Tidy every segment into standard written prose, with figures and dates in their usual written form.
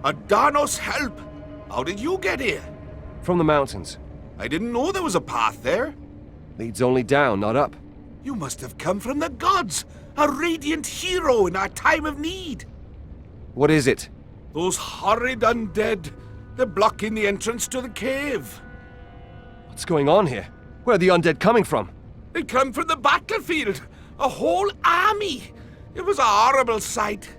Adanos, help! How did you get here? From the mountains. I didn't know there was a path there. Leads only down, not up. You must have come from the gods, a radiant hero in our time of need. What is it? Those horrid undead. They're blocking the entrance to the cave. What's going on here? Where are the undead coming from? They come from the battlefield. A whole army. It was a horrible sight.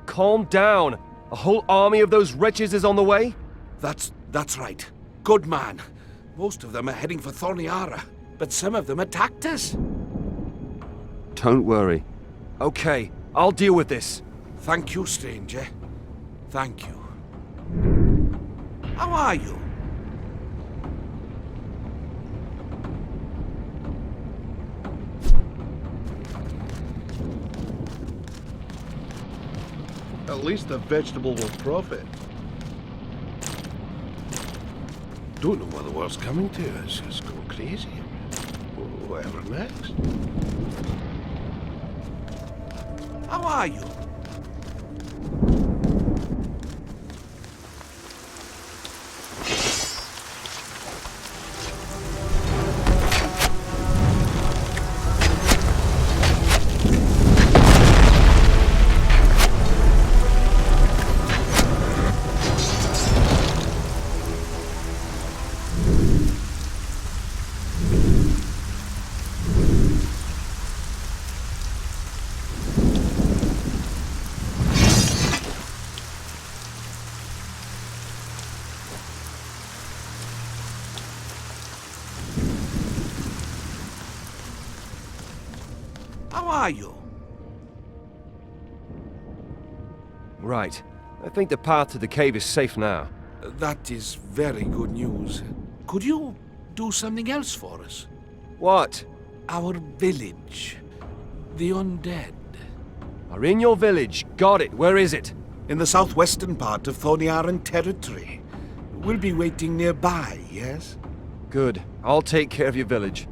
Calm down. A whole army of those wretches is on the way? That's right. Good man. Most of them are heading for Thorniara, but some of them attacked us. Don't worry. Okay, I'll deal with this. Thank you, stranger. Thank you. How are you? At least the vegetable will profit. Don't know what the world's coming to. It's going crazy. Whatever next? How are you? How are you? Right. I think the path to the cave is safe now. That is very good news. Could you do something else for us? What? Our village. The undead. Are in your village. Got it. Where is it? In the southwestern part of Thorniaran territory. We'll be waiting nearby, yes? Good. I'll take care of your village.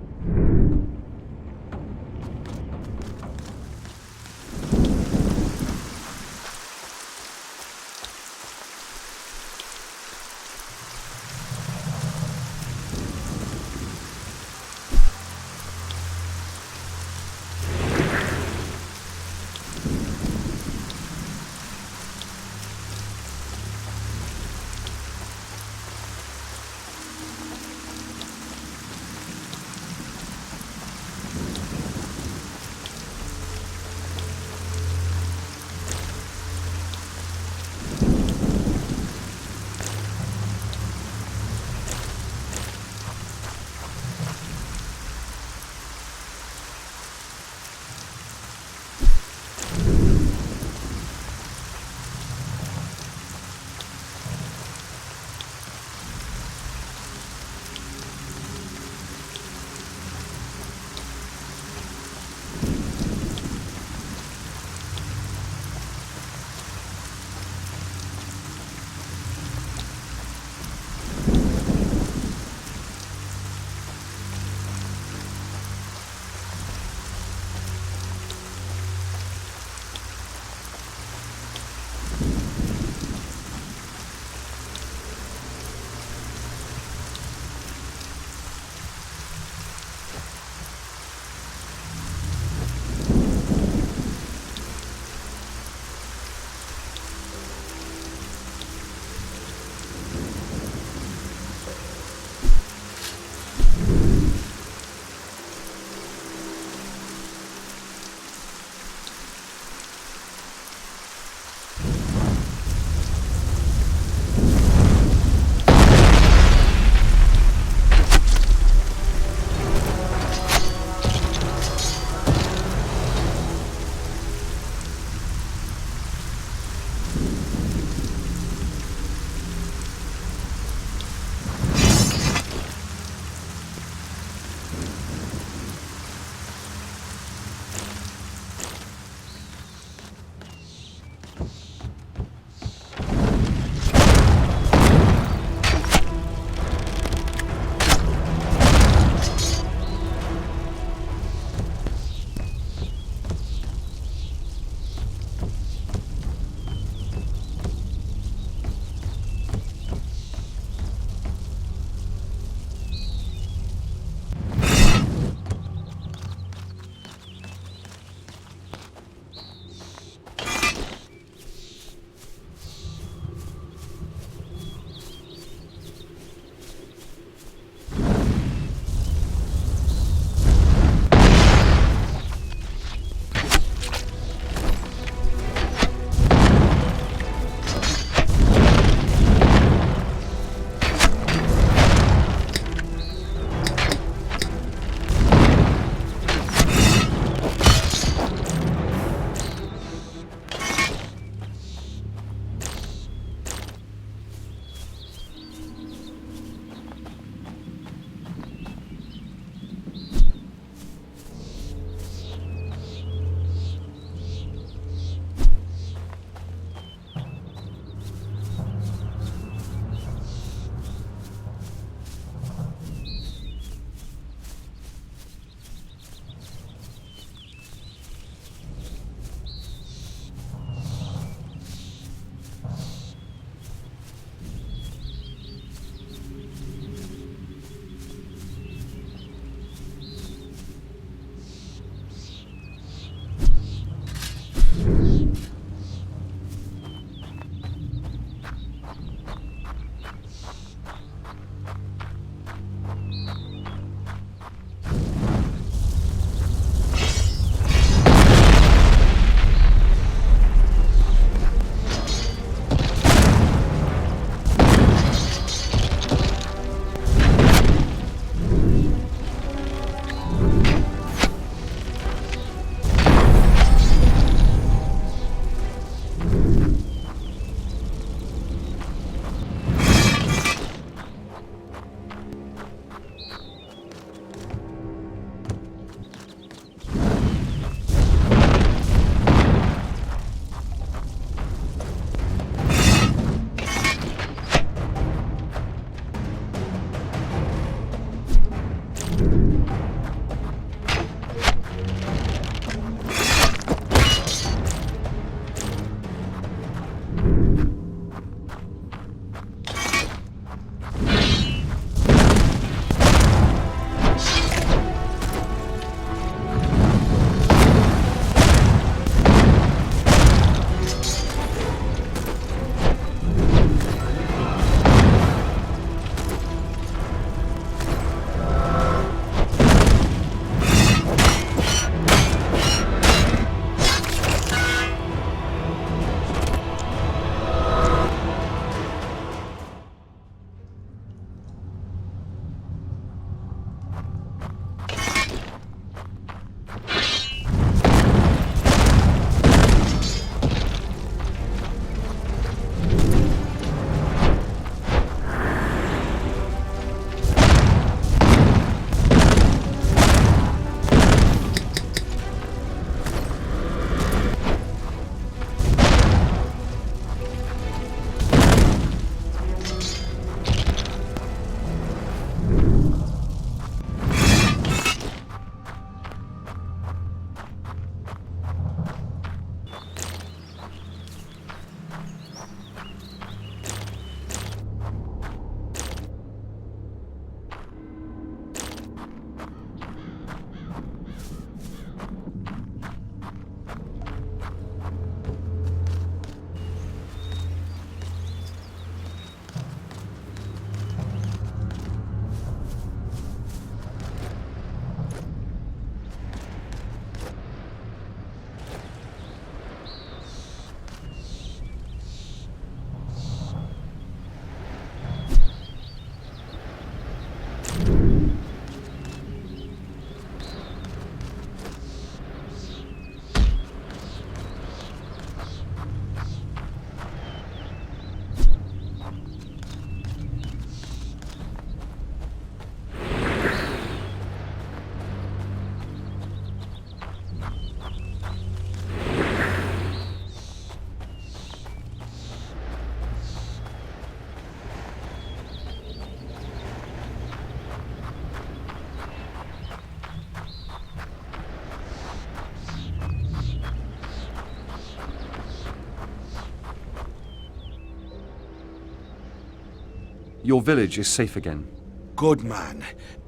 Your village is safe again. Good man.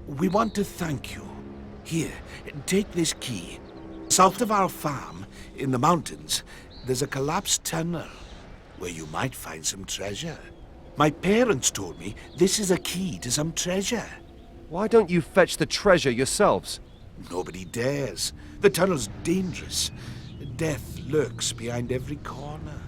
We want to thank you. Here, take this key. South of our farm, in the mountains, there's a collapsed tunnel where you might find some treasure. My parents told me this is a key to some treasure. Why don't you fetch the treasure yourselves? Nobody dares. The tunnel's dangerous. Death lurks behind every corner.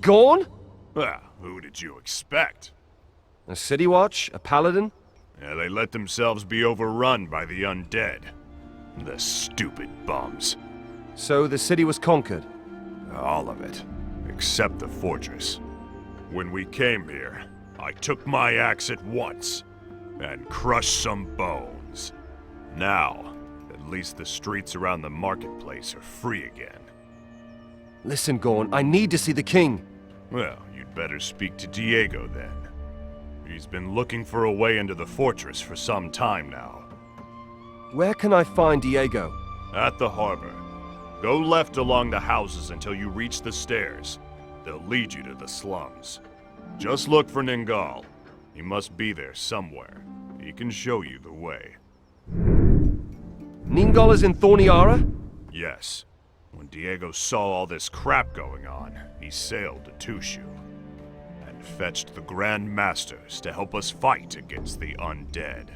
Gorn? Well, who did you expect? A city watch? A paladin? Yeah, they let themselves be overrun by the undead. The stupid bums. So the city was conquered? All of it. Except the fortress. When we came here, I took my axe at once and crushed some bones. Now, at least the streets around the marketplace are free again. Listen, Gorn, I need to see the king. Well, you'd better speak to Diego then. He's been looking for a way into the fortress for some time now. Where can I find Diego? At the harbor. Go left along the houses until you reach the stairs. They'll lead you to the slums. Just look for Ningal. He must be there somewhere. He can show you the way. Ningal is in Thorniara? Yes. When Diego saw all this crap going on, he sailed to Tushu and fetched the Grand Masters to help us fight against the undead.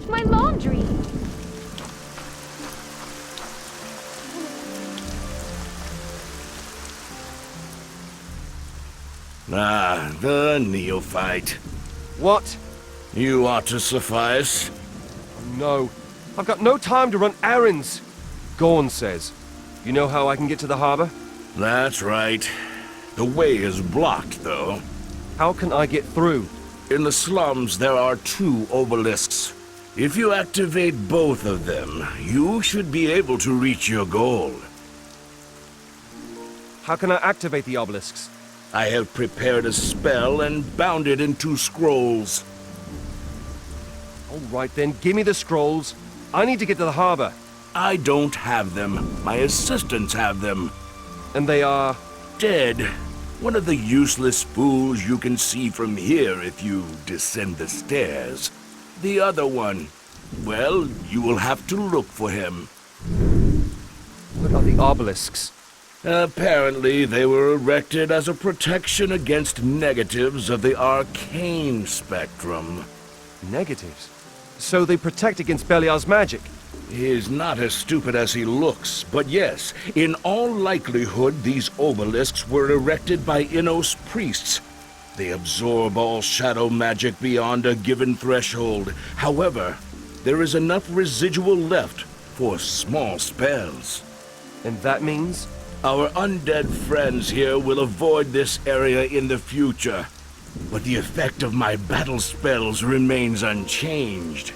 My laundry! Ah, the neophyte. What? You ought to suffice. No. I've got no time to run errands. Gorn says. You know how I can get to the harbor? That's right. The way is blocked, though. How can I get through? In the slums, there are 2 obelisks. If you activate both of them, you should be able to reach your goal. How can I activate the obelisks? I have prepared a spell and bound it in 2 scrolls. All right then, give me the scrolls. I need to get to the harbor. I don't have them. My assistants have them. And they are... Dead. One of the useless fools you can see from here if you descend the stairs. The other one, well, you will have to look for him. What are the Obelisks? Apparently, they were erected as a protection against negatives of the arcane spectrum. Negatives? So they protect against Belliar's magic? He is not as stupid as he looks, but yes, in all likelihood, these obelisks were erected by Innos priests. They absorb all shadow magic beyond a given threshold. However, there is enough residual left for small spells. And that means? Our undead friends here will avoid this area in the future, but the effect of my battle spells remains unchanged.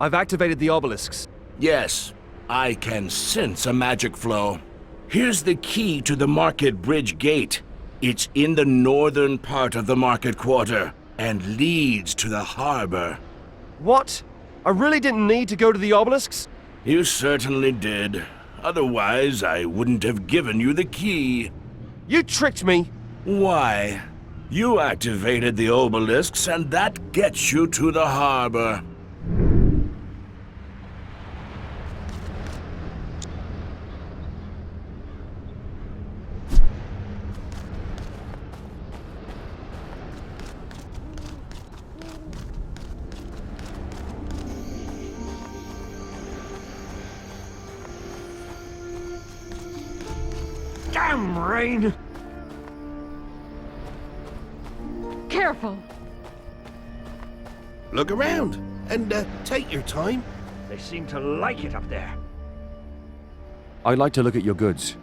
I've activated the obelisks. Yes, I can sense a magic flow. Here's the key to the Market Bridge Gate. It's in the northern part of the market quarter and leads to the harbor. What? I really didn't need to go to the obelisks? You certainly did. Otherwise, I wouldn't have given you the key. You tricked me! Why? You activated the obelisks, and that gets you to the harbor. Damn rain! Careful. Look around and take your time. They seem to like it up there. I'd like to look at your goods.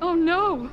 Oh no!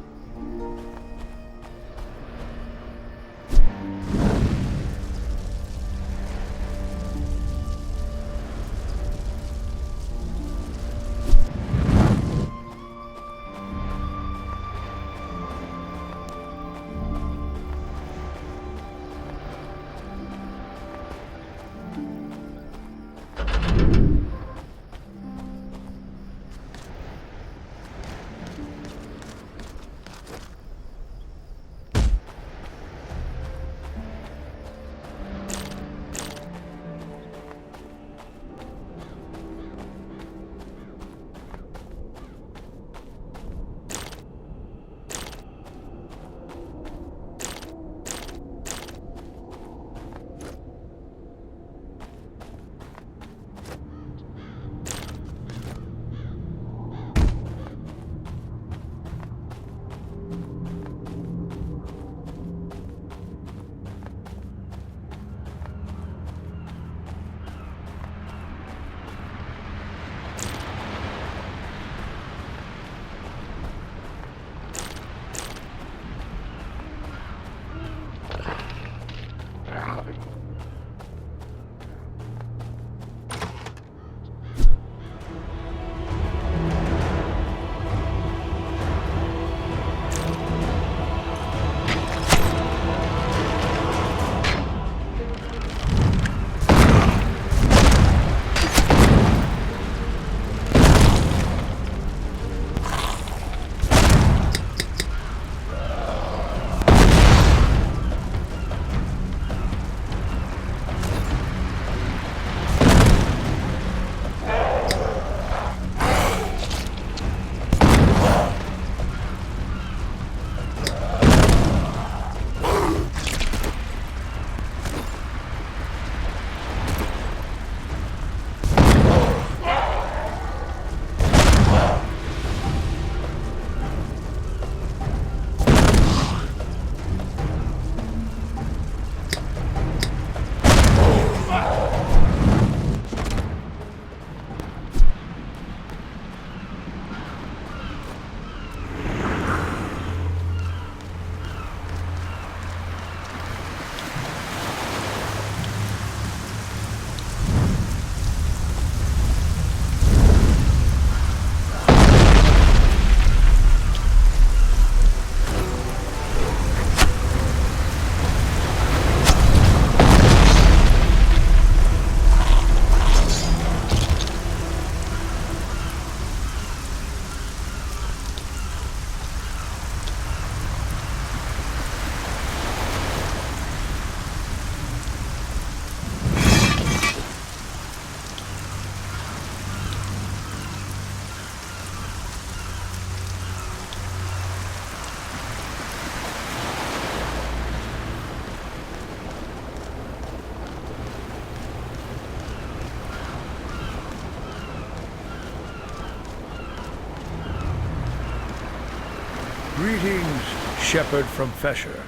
Greetings, shepherd from Fesher.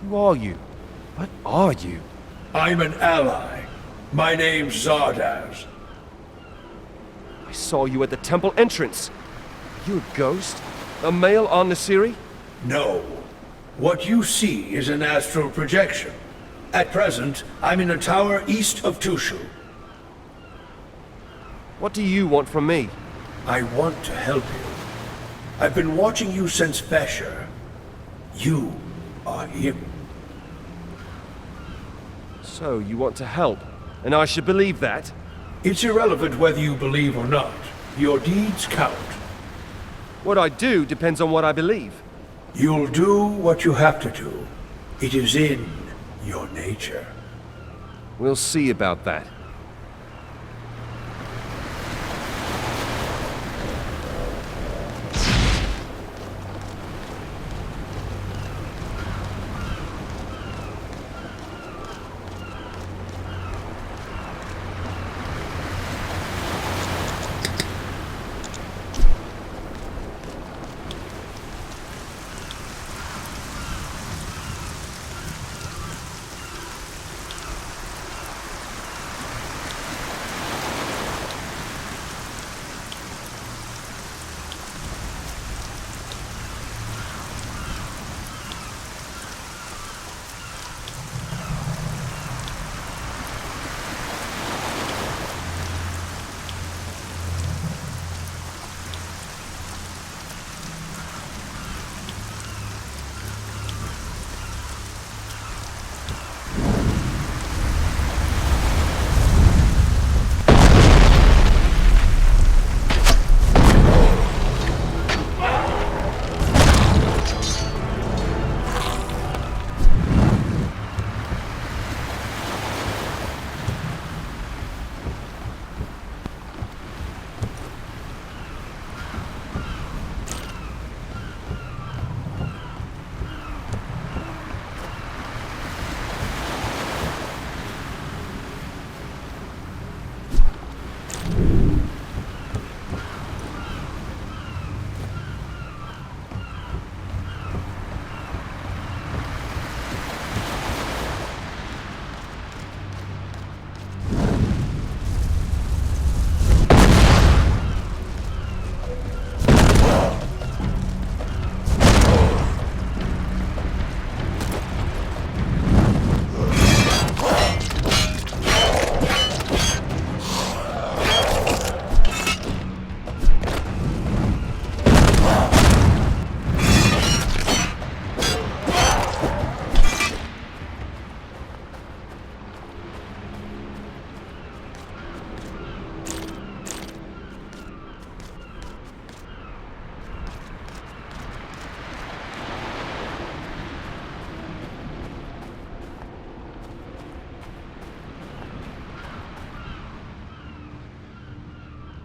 Who are you? What are you? I'm an ally. My name's Zardaz. I saw you at the temple entrance. Are you a ghost? A male An-Nasiri? No. What you see is an astral projection. At present, I'm in a tower east of Tushu. What do you want from me? I want to help you. I've been watching you since Fesher. You are him. So you want to help, and I should believe that? It's irrelevant whether you believe or not. Your deeds count. What I do depends on what I believe. You'll do what you have to do. It is in your nature. We'll see about that.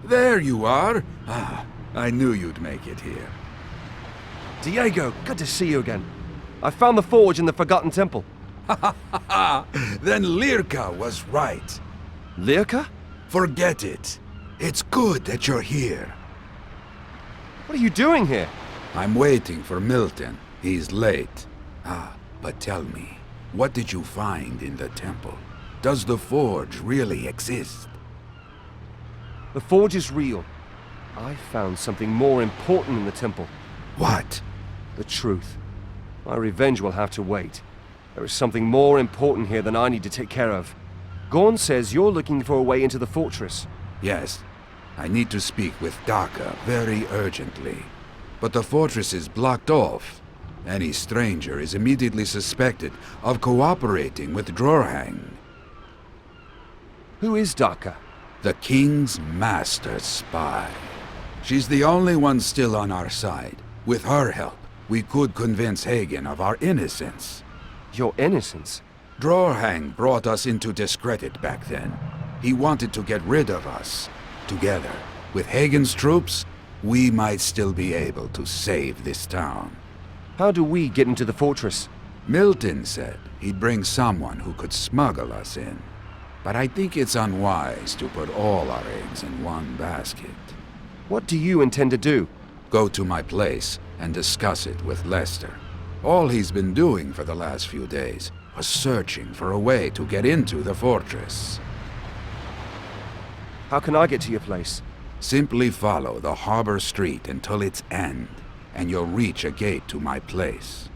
There you are. Ah, I knew you'd make it here. Diego, good to see you again. I found the forge in the Forgotten Temple. Then Lirka was right. Lirka? Forget it. It's good that you're here. What are you doing here? I'm waiting for Milton. He's late. Ah, but tell me, what did you find in the temple? Does the forge really exist? The forge is real. I found something more important in the temple. What? The truth. My revenge will have to wait. There is something more important here than I need to take care of. Gorn says you're looking for a way into the fortress. Yes. I need to speak with Daka very urgently. But the fortress is blocked off. Any stranger is immediately suspected of cooperating with Drorhang. Who is Daka? The King's master spy. She's the only one still on our side. With her help, we could convince Hagen of our innocence. Your innocence? Drorhang brought us into discredit back then. He wanted to get rid of us. Together, with Hagen's troops, we might still be able to save this town. How do we get into the fortress? Milton said he'd bring someone who could smuggle us in. But I think it's unwise to put all our eggs in one basket. What do you intend to do? Go to my place and discuss it with Lester. All he's been doing for the last few days was searching for a way to get into the fortress. How can I get to your place? Simply follow the harbor street until its end, and you'll reach a gate to my place.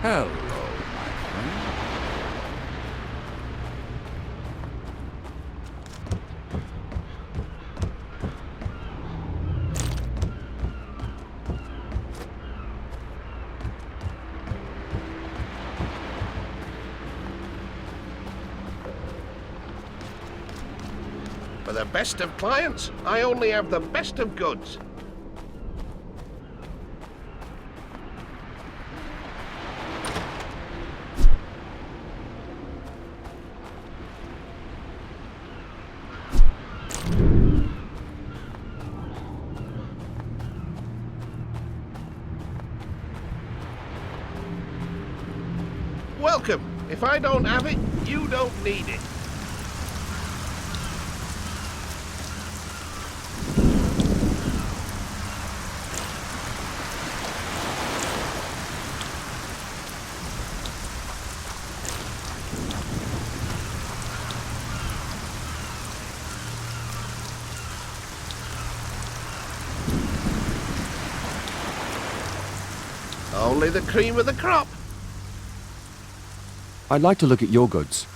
Hello, my friend. For the best of clients, I only have the best of goods. Welcome. If I don't have it, you don't need it. Only the cream of the crop. I'd like to look at your goods.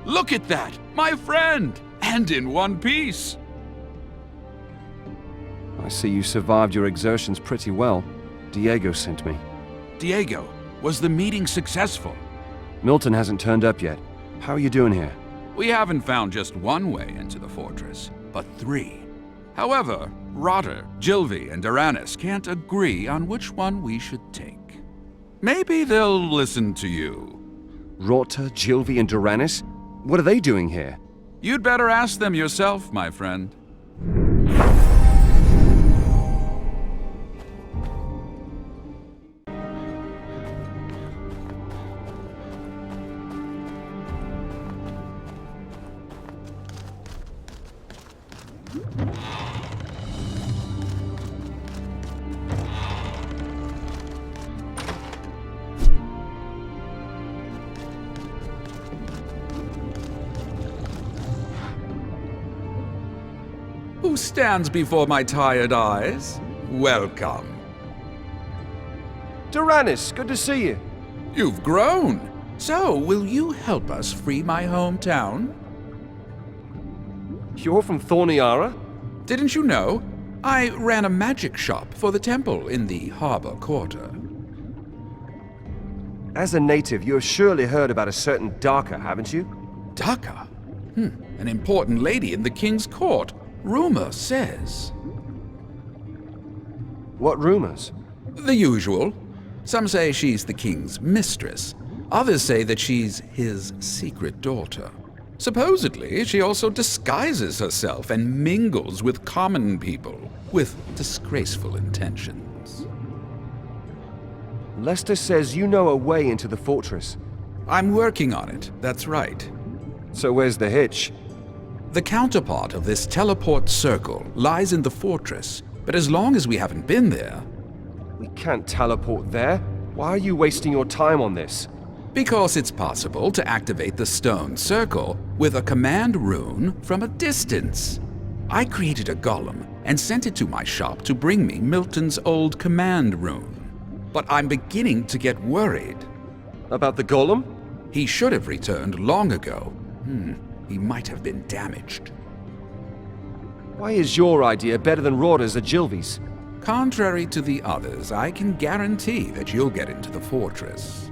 Look at that! My friend! And in one piece! I see you survived your exertions pretty well. Diego sent me. Diego, was the meeting successful? Milton hasn't turned up yet. How are you doing here? We haven't found just one way into the fortress, but 3. However, Rotter, Gilvi, and Uranus can't agree on which one we should take. Maybe they'll listen to you. Rota, Gilvi, and Uranus? What are they doing here? You'd better ask them yourself, my friend. Who stands before my tired eyes? Welcome. Uranus, good to see you. You've grown. So, will you help us free my hometown? You're from Thorniara? Didn't you know? I ran a magic shop for the temple in the harbor quarter. As a native, you have surely heard about a certain Darka, haven't you? Daka? An important lady in the king's court. Rumor says. What rumors? The usual. Some say she's the king's mistress. Others say that she's his secret daughter. Supposedly, she also disguises herself and mingles with common people with disgraceful intentions. Lester says you know a way into the fortress. I'm working on it, that's right. So where's the hitch? The counterpart of this teleport circle lies in the fortress, but as long as we haven't been there... We can't teleport there. Why are you wasting your time on this? Because it's possible to activate the stone circle with a command rune from a distance. I created a golem and sent it to my shop to bring me Milton's old command rune. But I'm beginning to get worried. About the golem? He should have returned long ago. He might have been damaged. Why is your idea better than Roda's or Gilvi's? Contrary to the others, I can guarantee that you'll get into the fortress.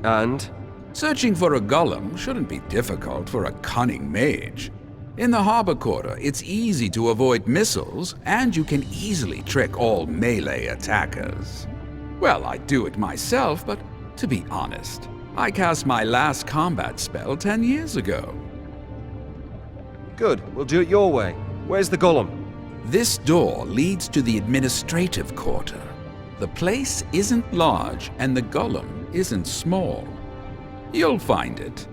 And? Searching for a golem shouldn't be difficult for a cunning mage. In the harbor quarter, it's easy to avoid missiles, and you can easily trick all melee attackers. Well, I do it myself, but to be honest, I cast my last combat spell 10 years ago. Good, we'll do it your way. Where's the golem? This door leads to the administrative quarter. The place isn't large, and the golem isn't small. You'll find it.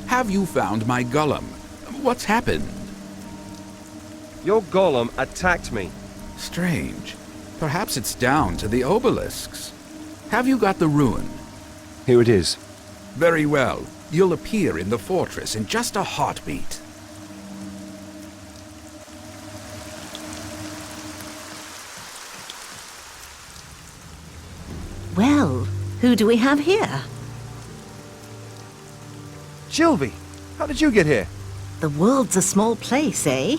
Have you found my golem? What's happened? Your golem attacked me. Strange. Perhaps it's down to the Obelisks. Have you got the ruin? Here it is. Very well. You'll appear in the fortress in just a heartbeat. Well, who do we have here? Jilvi, how did you get here? The world's a small place, eh?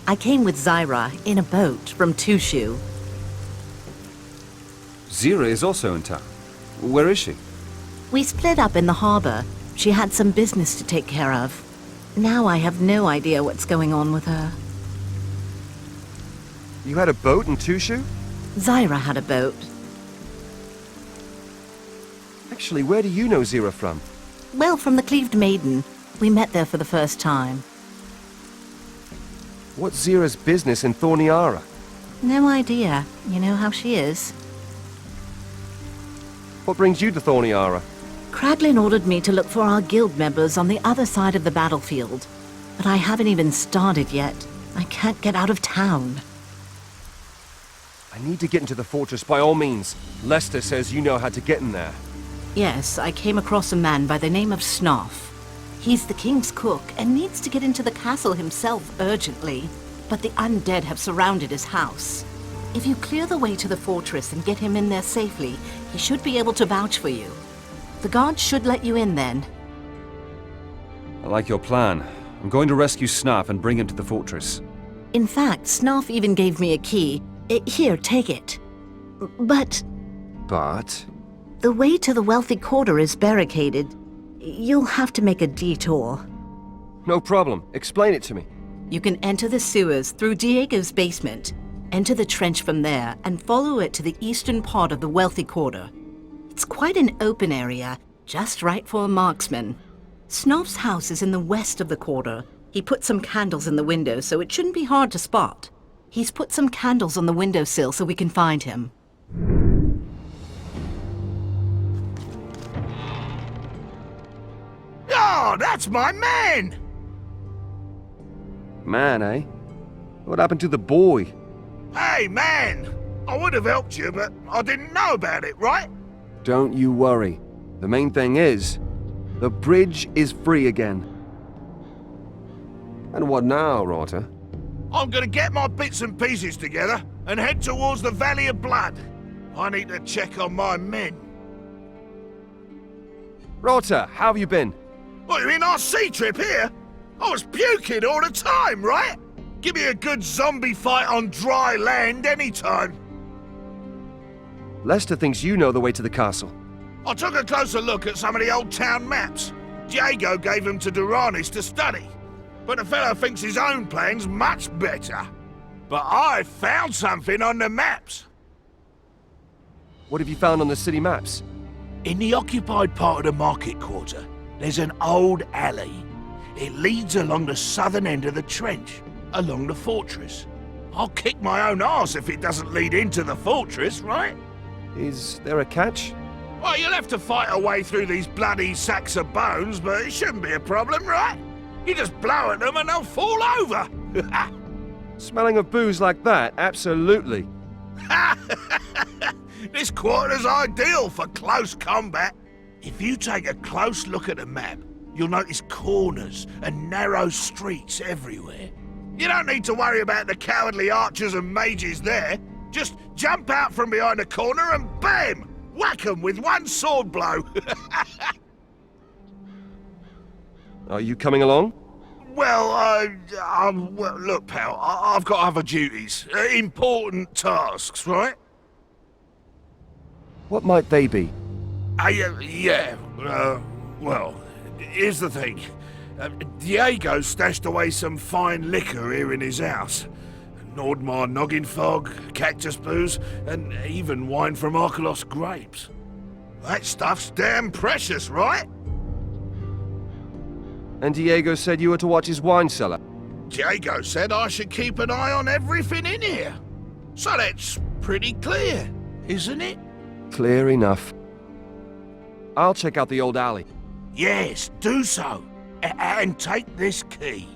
I came with Zyra in a boat from Tushu. Zira is also in town. Where is she? We split up in the harbor. She had some business to take care of. Now I have no idea what's going on with her. You had a boat in Tushu? Zyra had a boat. Actually, where do you know Zira from? Well, from the Cleaved Maiden. We met there for the first time. What's Zira's business in Thorniara? No idea. You know how she is. What brings you to Thorniara? Kraglin ordered me to look for our guild members on the other side of the battlefield. But I haven't even started yet. I can't get out of town. I need to get into the fortress by all means. Lester says you know how to get in there. Yes, I came across a man by the name of Snoff. He's the king's cook and needs to get into the castle himself urgently. But the undead have surrounded his house. If you clear the way to the fortress and get him in there safely, he should be able to vouch for you. The guards should let you in then. I like your plan. I'm going to rescue Snuff and bring him to the fortress. In fact, Snoff even gave me a key. Here, take it. But the way to the wealthy quarter is barricaded. You'll have to make a detour. No problem. Explain it to me. You can enter the sewers through Diego's basement, enter the trench from there, and follow it to the eastern part of the wealthy quarter. It's quite an open area, just right for a marksman. Snoff's house is in the west of the quarter. He put some candles in the window, so it shouldn't be hard to spot. He's put some candles on the windowsill so we can find him. Oh, that's my man! Man, eh? What happened to the boy? Hey, man! I would have helped you, but I didn't know about it, right? Don't you worry. The main thing is, the bridge is free again. And what now, Rota? I'm gonna get my bits and pieces together and head towards the Valley of Blood. I need to check on my men. Rota, how have you been? What, you mean our sea trip here? I was puking all the time, right? Give me a good zombie fight on dry land anytime. Lester thinks you know the way to the castle. I took a closer look at some of the old town maps. Diego gave them to Duranis to study. But the fellow thinks his own plan's much better. But I found something on the maps. What have you found on the city maps? In the occupied part of the market quarter, there's an old alley. It leads along the southern end of the trench, along the fortress. I'll kick my own arse if it doesn't lead into the fortress, right? Is there a catch? Well, you'll have to fight a way through these bloody sacks of bones, but it shouldn't be a problem, right? You just blow at them and they'll fall over. Smelling of booze like that, absolutely. This quarter's ideal for close combat. If you take a close look at the map, you'll notice corners and narrow streets everywhere. You don't need to worry about the cowardly archers and mages there. Just jump out from behind a corner and bam! Whack 'em with one sword blow. Are you coming along? Well, look, pal, I've got other duties. Important tasks, right? What might they be? Well, here's the thing. Diego stashed away some fine liquor here in his house. Nordmar noggin fog, cactus booze, and even wine from Arcania's grapes. That stuff's damn precious, right? And Diego said you were to watch his wine cellar. Diego said I should keep an eye on everything in here. So that's pretty clear, isn't it? Clear enough. I'll check out the old alley. Yes, do so. And take this key.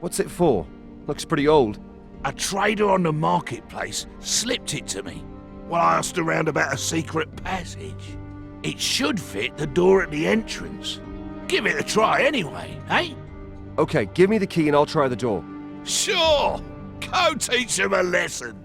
What's it for? Looks pretty old. A trader on the marketplace slipped it to me while I asked around about a secret passage. It should fit the door at the entrance. Give it a try anyway, eh? Okay, give me the key and I'll try the door. Sure! Go teach him a lesson.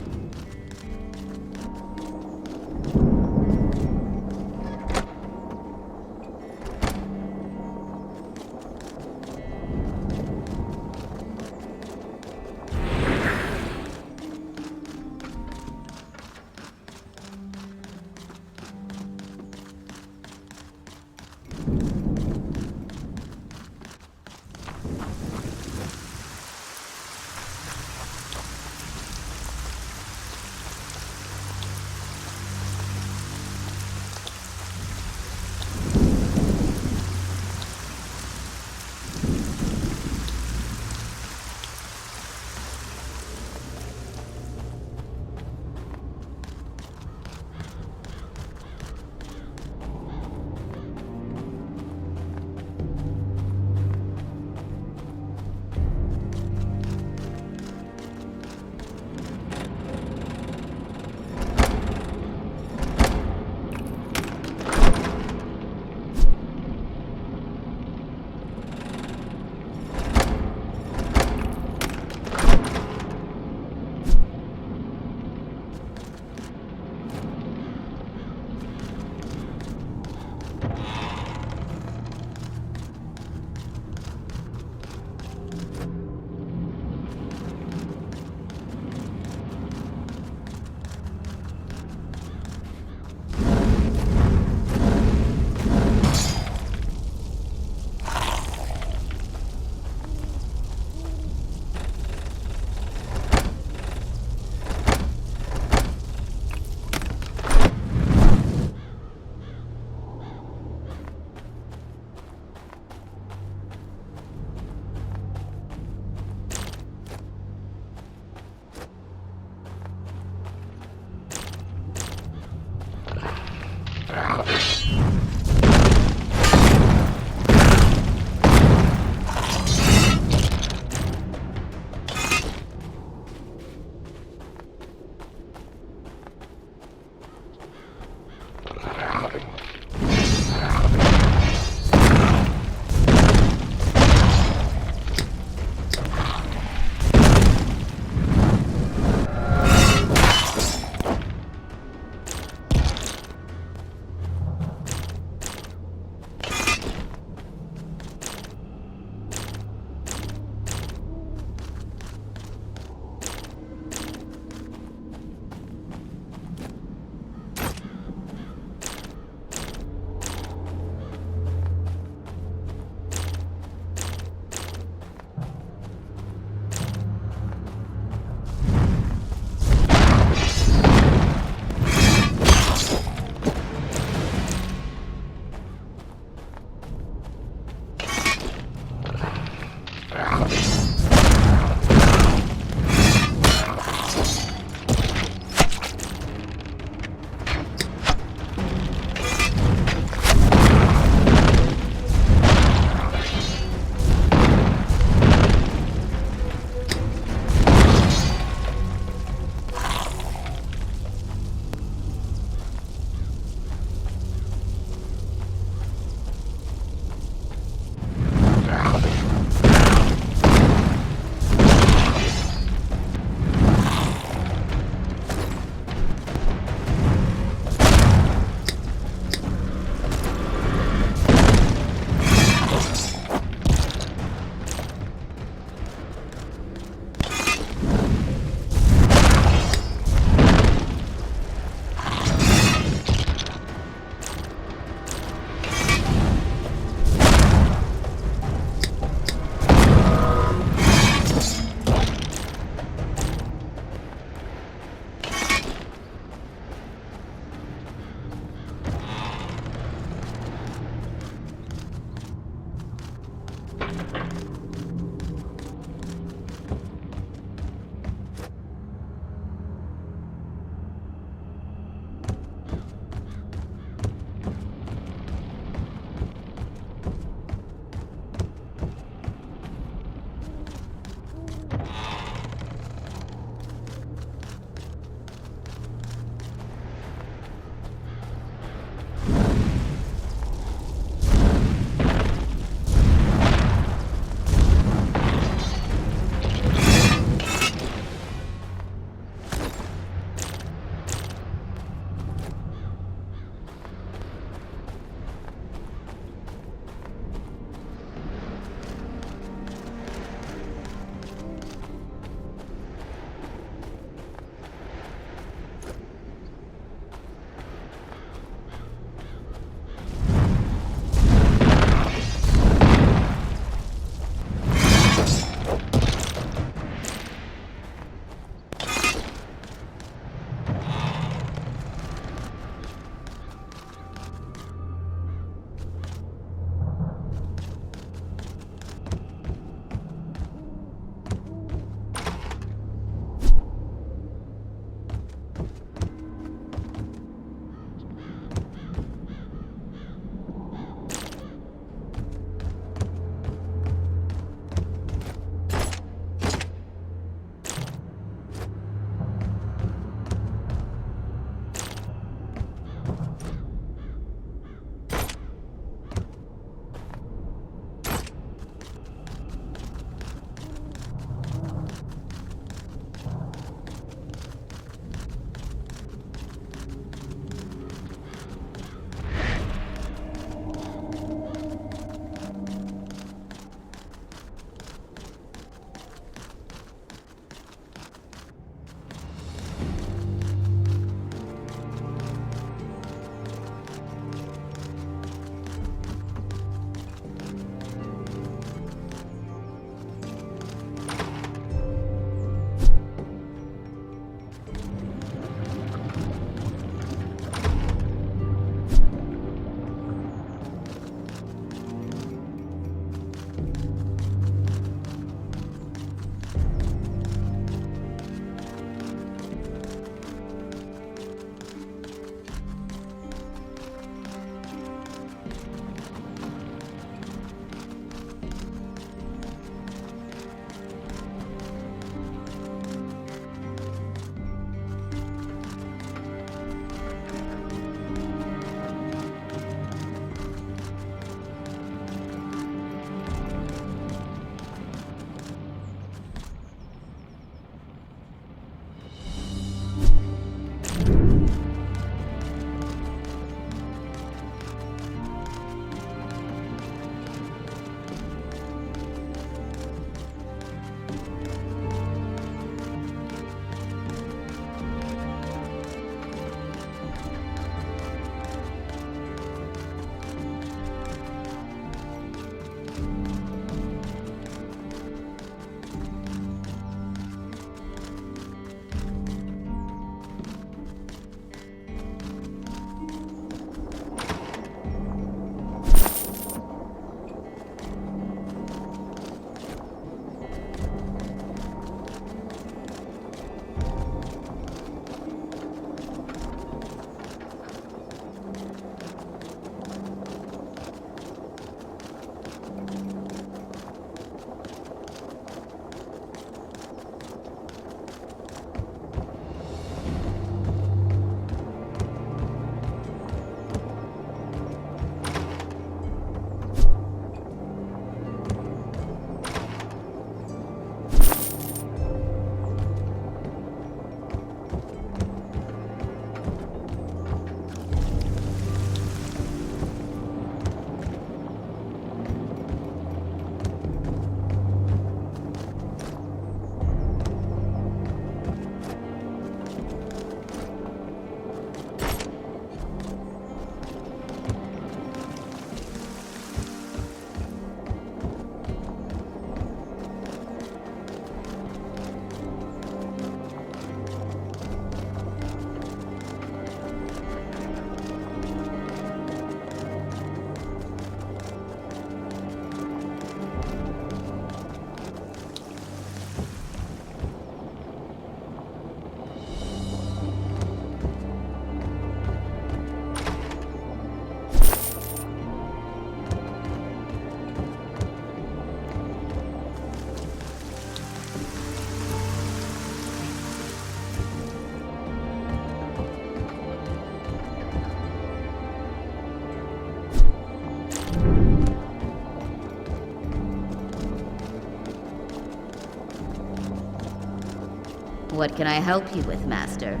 What can I help you with, Master?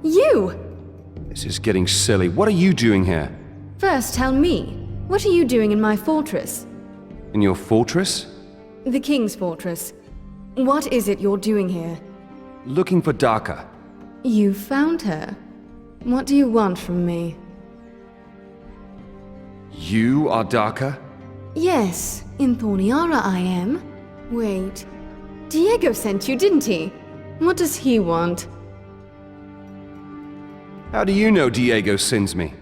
You! This is getting silly. What are you doing here? First, tell me, what are you doing in my fortress? In your fortress? The King's fortress. What is it you're doing here? Looking for Daka. You found her. What do you want from me? You are Daka? Yes, in Thorniara I am. Wait. Diego sent you, didn't he? What does he want? How do you know Diego sends me?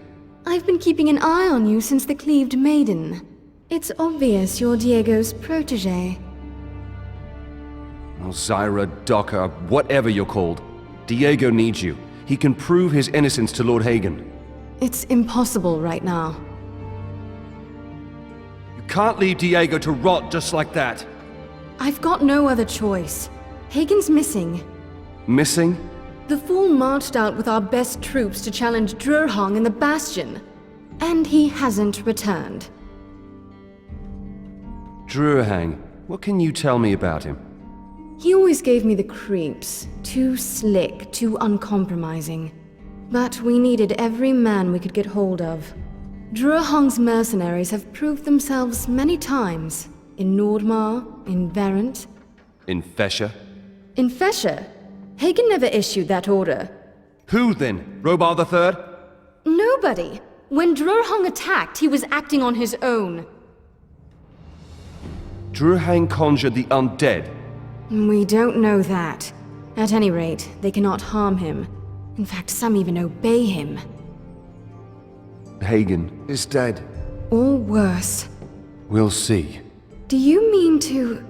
I've been keeping an eye on you since the Cleaved Maiden. It's obvious you're Diego's protege. Zyra, Daka, whatever you're called. Diego needs you. He can prove his innocence to Lord Hagen. It's impossible right now. You can't leave Diego to rot just like that. I've got no other choice. Hagen's missing. Missing? The fool marched out with our best troops to challenge Drurhong in the Bastion. And he hasn't returned. Drurhang, what can you tell me about him? He always gave me the creeps. Too slick, too uncompromising. But we needed every man we could get hold of. Drurhong's mercenaries have proved themselves many times. In Nordmar, in Verent. In Fesher? In Fesher? Hagen never issued that order. Who then? Robar III? Nobody. When Drurhong attacked, he was acting on his own. Drurhang conjured the undead. We don't know that. At any rate, they cannot harm him. In fact, some even obey him. Hagen is dead. Or worse. We'll see. Do you mean to...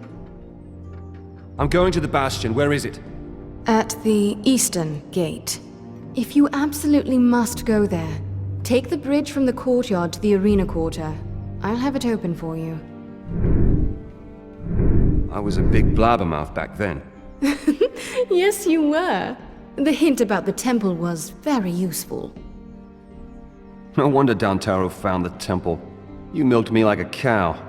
I'm going to the Bastion. Where is it? At the eastern gate. If you absolutely must go there, take the bridge from the courtyard to the arena quarter. I'll have it open for you. I was a big blabbermouth back then. Yes, you were. The hint about the temple was very useful. No wonder Dantaro found the temple. You milked me like a cow.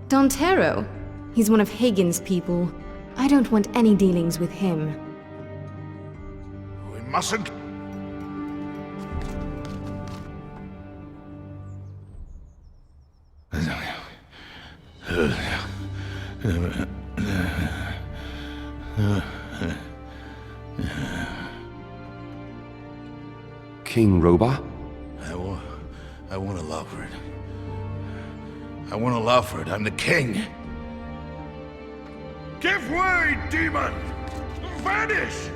Dantero? He's one of Hagen's people. I don't want any dealings with him. We mustn't. King Robar? I want to allow for it. I won't allow for it. I'm the king. Give way, demon! Vanish!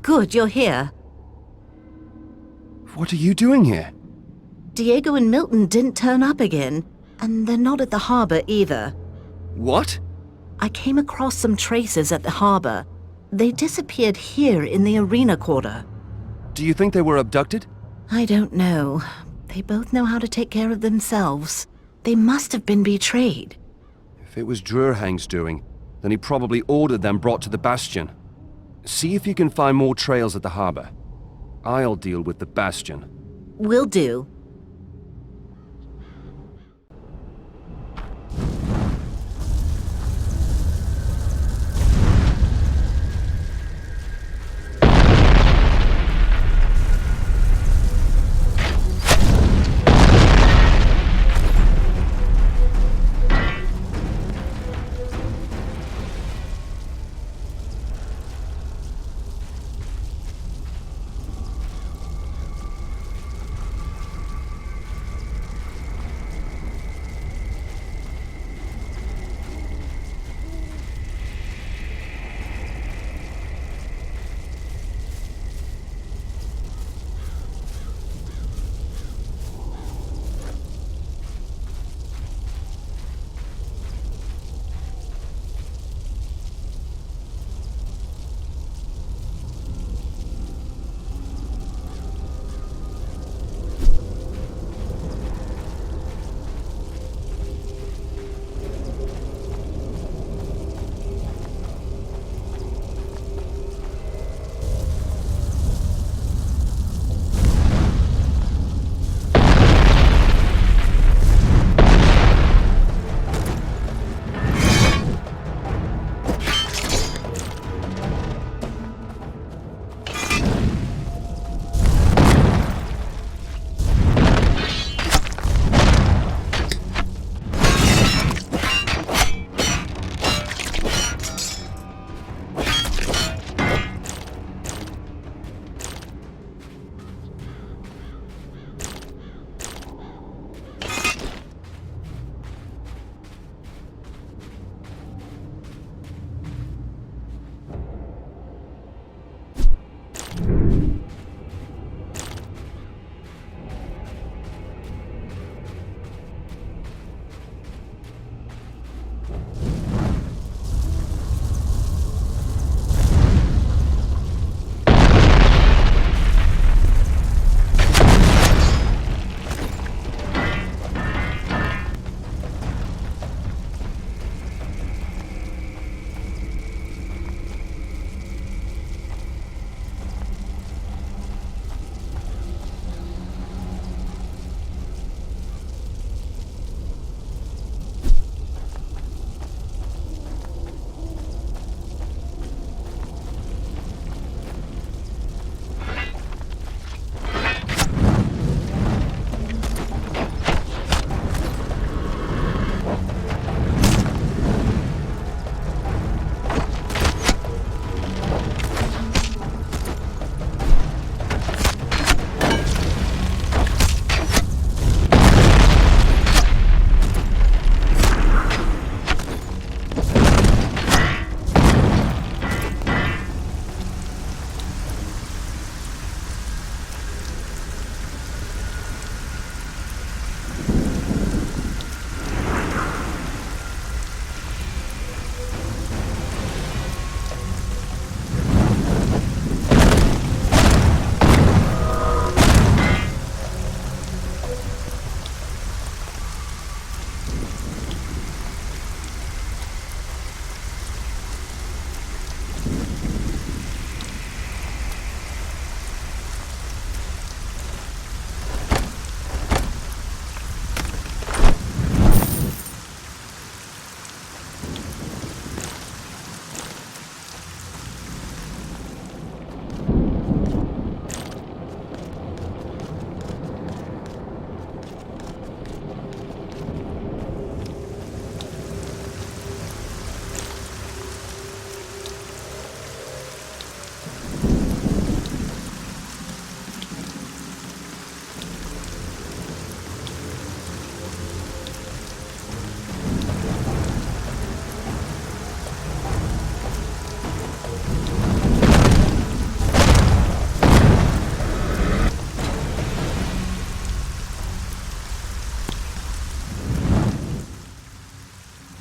Good, you're here. What are you doing here? Diego and Milton didn't turn up again, and they're not at the harbor either. What? I came across some traces at the harbor. They disappeared here in the arena quarter. Do you think they were abducted? I don't know. They both know how to take care of themselves. They must have been betrayed. If it was Drurhang's doing, then he probably ordered them brought to the Bastion. See if you can find more trails at the harbor. I'll deal with the Bastion. Will do.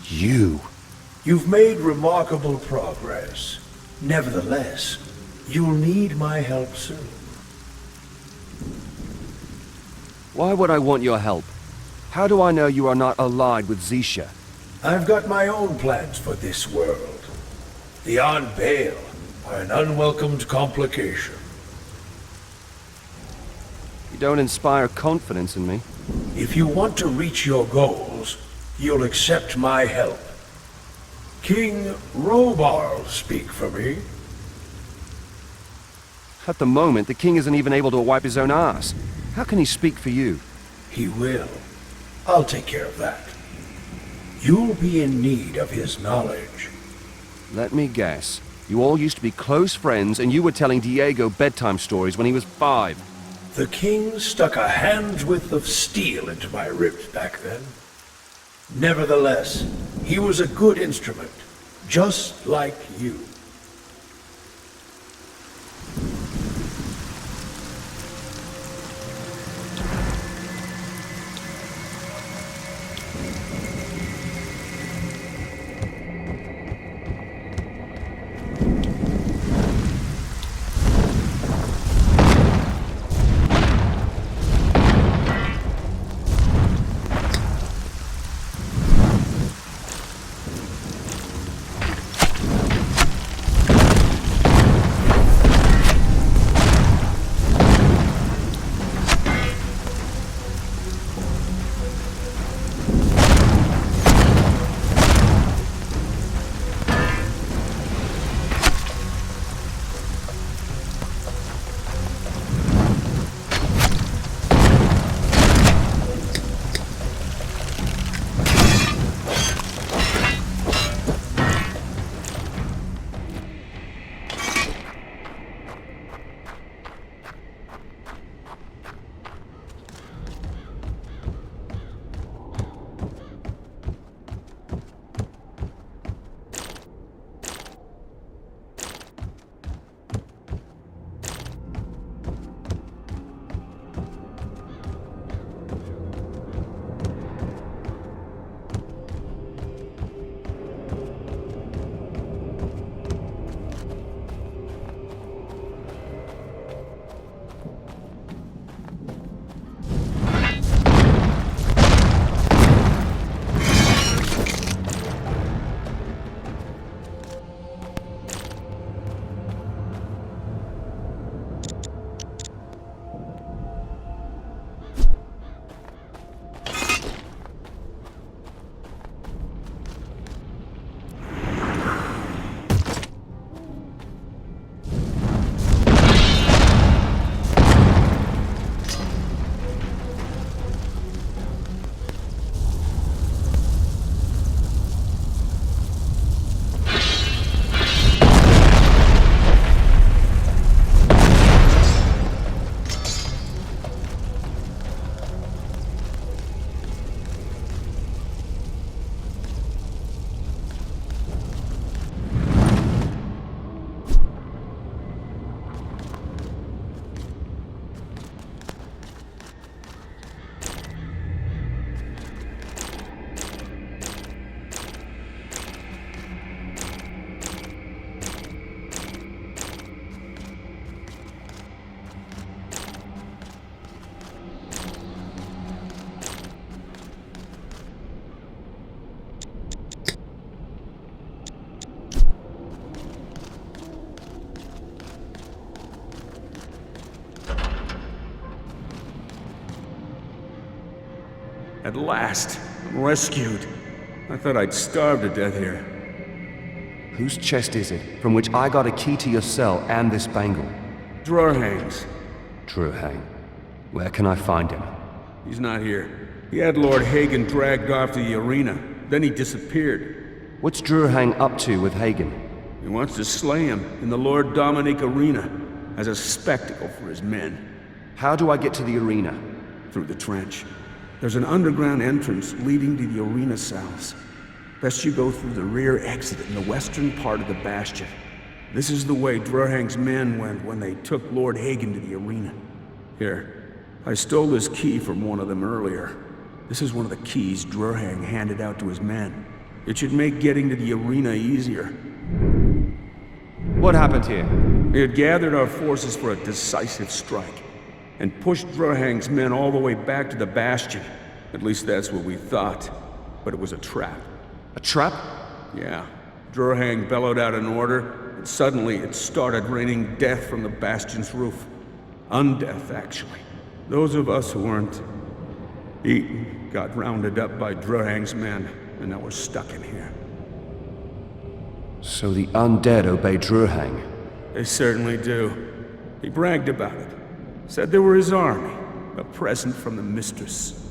You. You've made remarkable progress. Nevertheless, you'll need my help soon. Why would I want your help? How do I know you are not allied with Zisha? I've got my own plans for this world. The Unveil are an unwelcomed complication. You don't inspire confidence in me. If you want to reach your goals, you'll accept my help. King Robar'll speak for me. At the moment, the king isn't even able to wipe his own ass. How can he speak for you? He will. I'll take care of that. You'll be in need of his knowledge. Let me guess. You all used to be close friends, and you were telling Diego bedtime stories when he was 5. The king stuck a hand's width of steel into my ribs back then. Nevertheless, he was a good instrument, just like you. At last, I'm rescued. I thought I'd starve to death here. Whose chest is it, from which I got a key to your cell and this bangle? Drurhang's. Drurhang. Where can I find him? He's not here. He had Lord Hagen dragged off to the arena. Then he disappeared. What's Drurhang up to with Hagen? He wants to slay him in the Lord Dominic arena as a spectacle for his men. How do I get to the arena? Through the trench. There's an underground entrance leading to the arena cells. Best you go through the rear exit in the western part of the bastion. This is the way Drurhang's men went when they took Lord Hagen to the arena. Here, I stole this key from one of them earlier. This is one of the keys Drurhang handed out to his men. It should make getting to the arena easier. What happened here? We had gathered our forces for a decisive strike, and pushed Drahang's men all the way back to the Bastion. At least that's what we thought. But it was a trap. A trap? Yeah. Drahang bellowed out an order, and suddenly it started raining death from the Bastion's roof. Undeath, actually. Those of us who weren't eaten got rounded up by Drahang's men, and now we're stuck in here. So the undead obey Drahang. They certainly do. He bragged about it. Said they were his army, a present from the Mistress.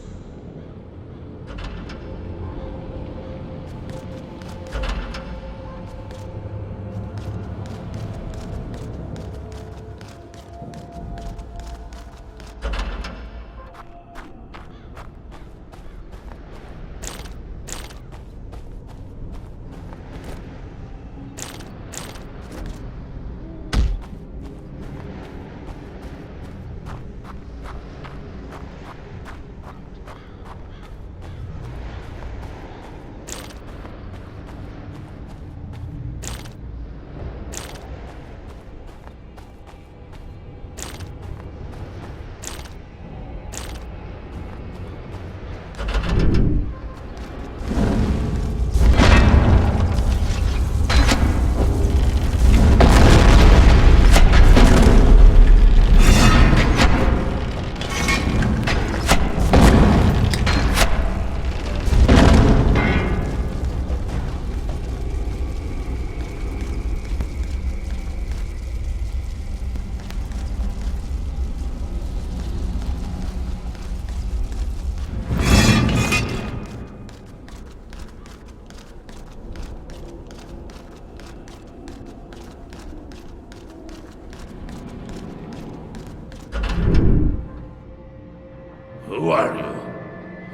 Who are you?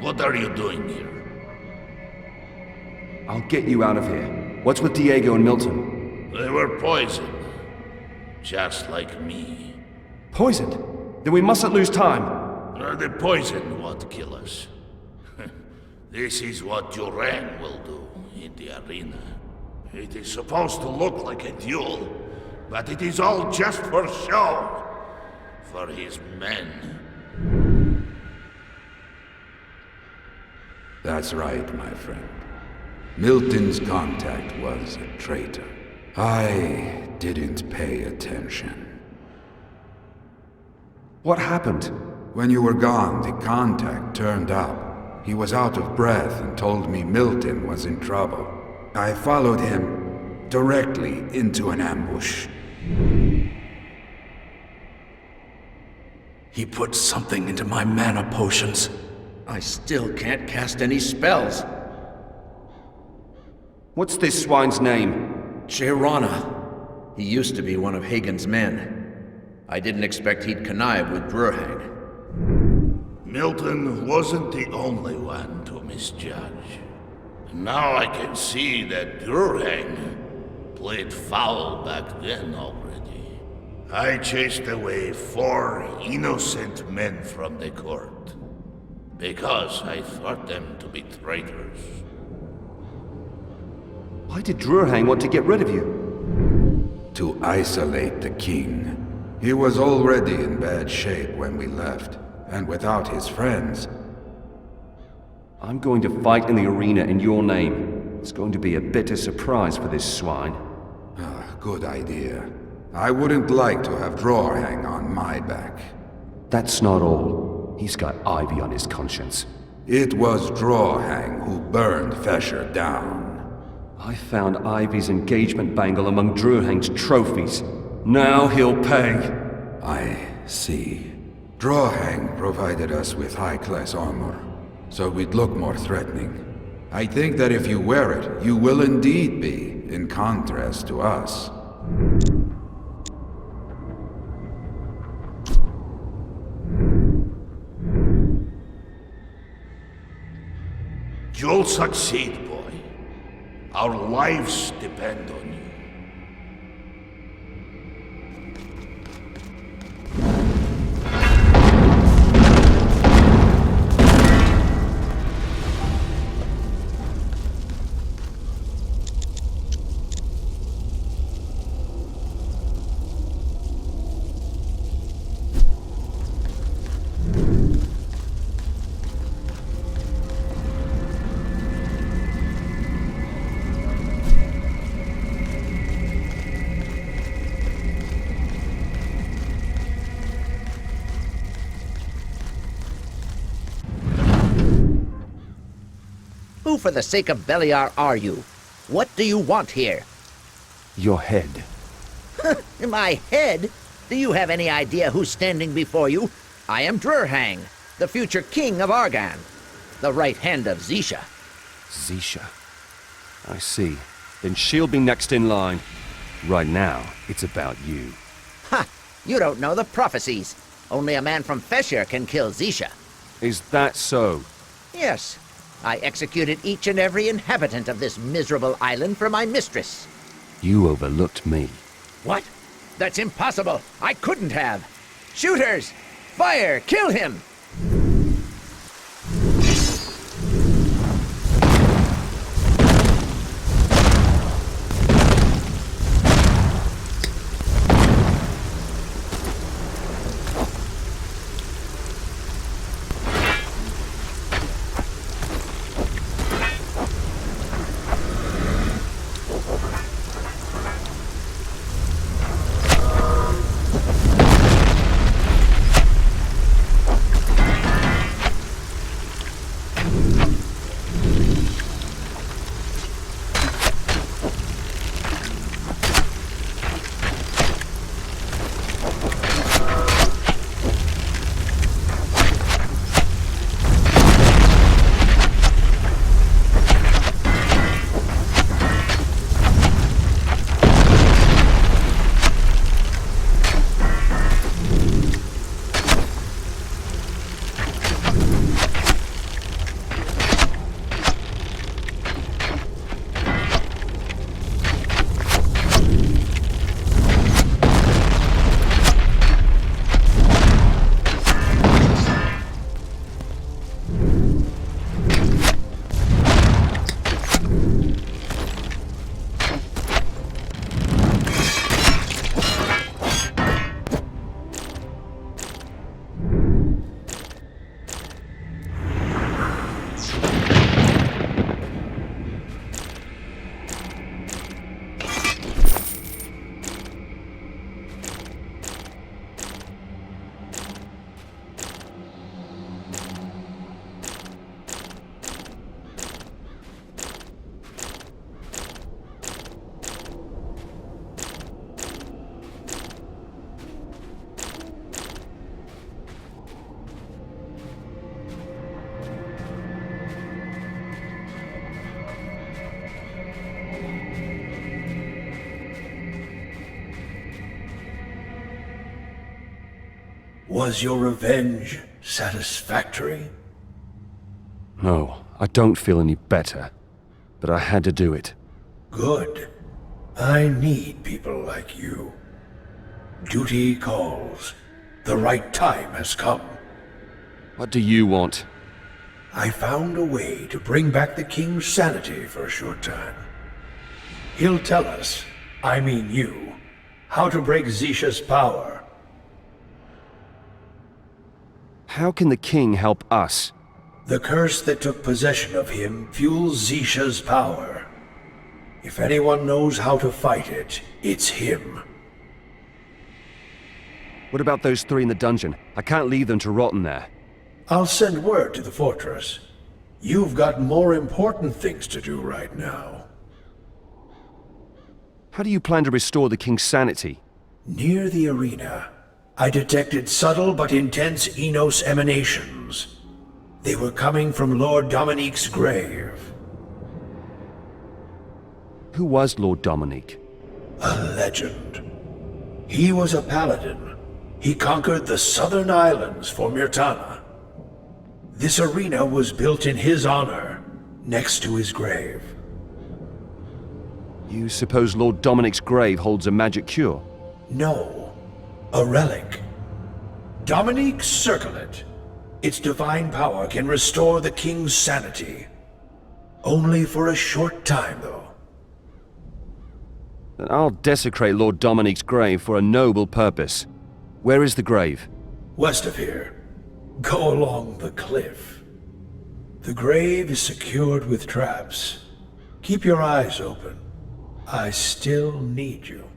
What are you doing here? I'll get you out of here. What's with Diego and Milton? They were poisoned. Just like me. Poisoned? Then we mustn't lose time. The poison won't kill us. This is what Drahang will do in the arena. It is supposed to look like a duel, but it is all just for show. For his men. That's right, my friend. Milton's contact was a traitor. I didn't pay attention. What happened? When you were gone, the contact turned up. He was out of breath and told me Milton was in trouble. I followed him directly into an ambush. He put something into my mana potions. I still can't cast any spells. What's this swine's name? Jairana. He used to be one of Hagen's men. I didn't expect he'd connive with Drahang. Milton wasn't the only one to misjudge. Now I can see that Drahang played foul back then already. I chased away 4 innocent men from the court, because I thought them to be traitors. Why did Drahang want to get rid of you? To isolate the king. He was already in bad shape when we left, and without his friends. I'm going to fight in the arena in your name. It's going to be a bitter surprise for this swine. Good idea. I wouldn't like to have Drahang on my back. That's not all. He's got Ivy on his conscience. It was Drahang who burned Fesher down. I found Ivy's engagement bangle among Drahang's trophies. Now he'll pay. I see. Drahang provided us with high-class armor, so we'd look more threatening. I think that if you wear it, you will indeed be, in contrast to us. You'll succeed, boy. Our lives depend on you. Who for the sake of Belliar are you? What do you want here? Your head. My head? Do you have any idea who's standing before you? I am Drurhang, the future king of Argan, the right hand of Zisha. Zisha. I see. Then she'll be next in line. Right now, it's about you. Ha! You don't know the prophecies. Only a man from Feshir can kill Zisha. Is that so? Yes. I executed each and every inhabitant of this miserable island for my mistress. You overlooked me. What? That's impossible. I couldn't have. Shooters! Fire! Kill him! Was your revenge satisfactory? No, I don't feel any better. But I had to do it. Good. I need people like you. Duty calls. The right time has come. What do you want? I found a way to bring back the king's sanity for a short time. He'll tell us, I mean you, how to break Zisha's power. How can the king help us? The curse that took possession of him fuels Zisha's power. If anyone knows how to fight it, it's him. What about those three in the dungeon? I can't leave them to rot in there. I'll send word to the fortress. You've got more important things to do right now. How do you plan to restore the king's sanity? Near the arena, I detected subtle but intense Innos emanations. They were coming from Lord Dominique's grave. Who was Lord Dominique? A legend. He was a paladin. He conquered the southern islands for Myrtana. This arena was built in his honor, next to his grave. You suppose Lord Dominique's grave holds a magic cure? No, a relic. Dominique's circlet. Its divine power can restore the king's sanity. Only for a short time, though. Then I'll desecrate Lord Dominique's grave for a noble purpose. Where is the grave? West of here. Go along the cliff. The grave is secured with traps. Keep your eyes open. I still need you.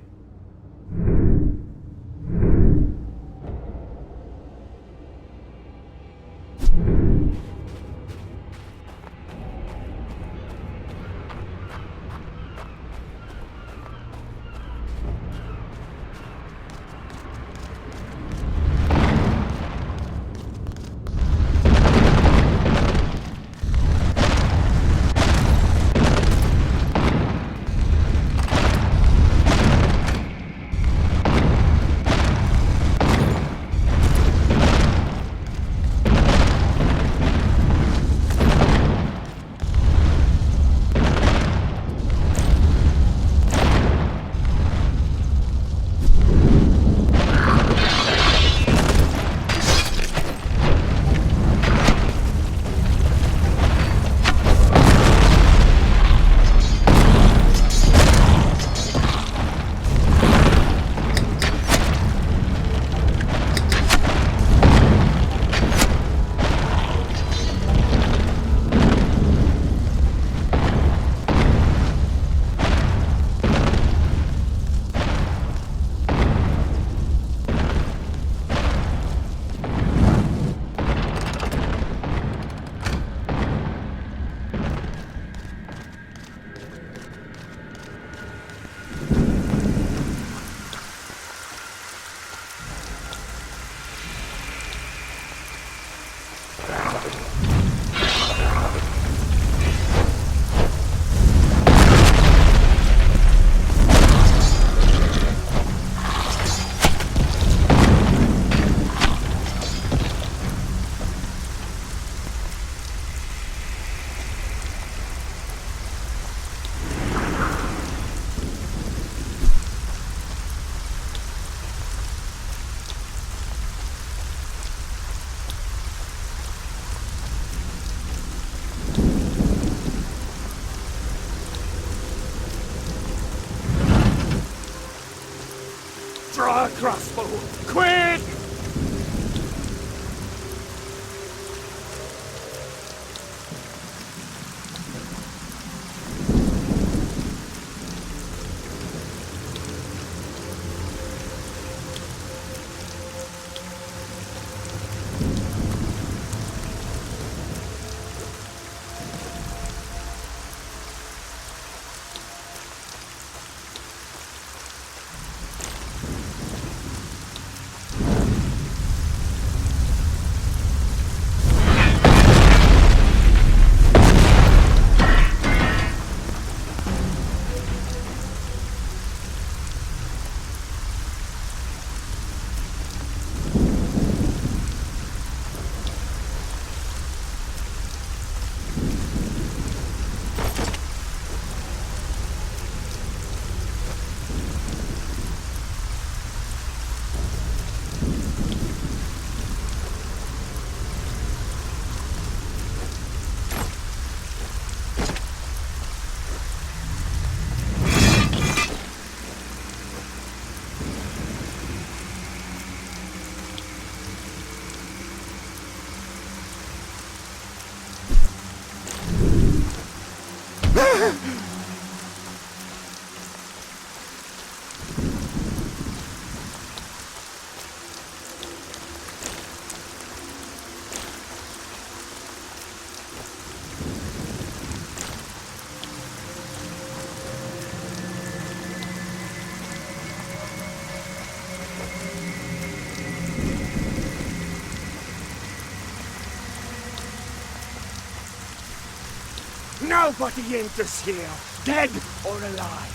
Draw a crossbow! Quick! Nobody enters here, dead or alive.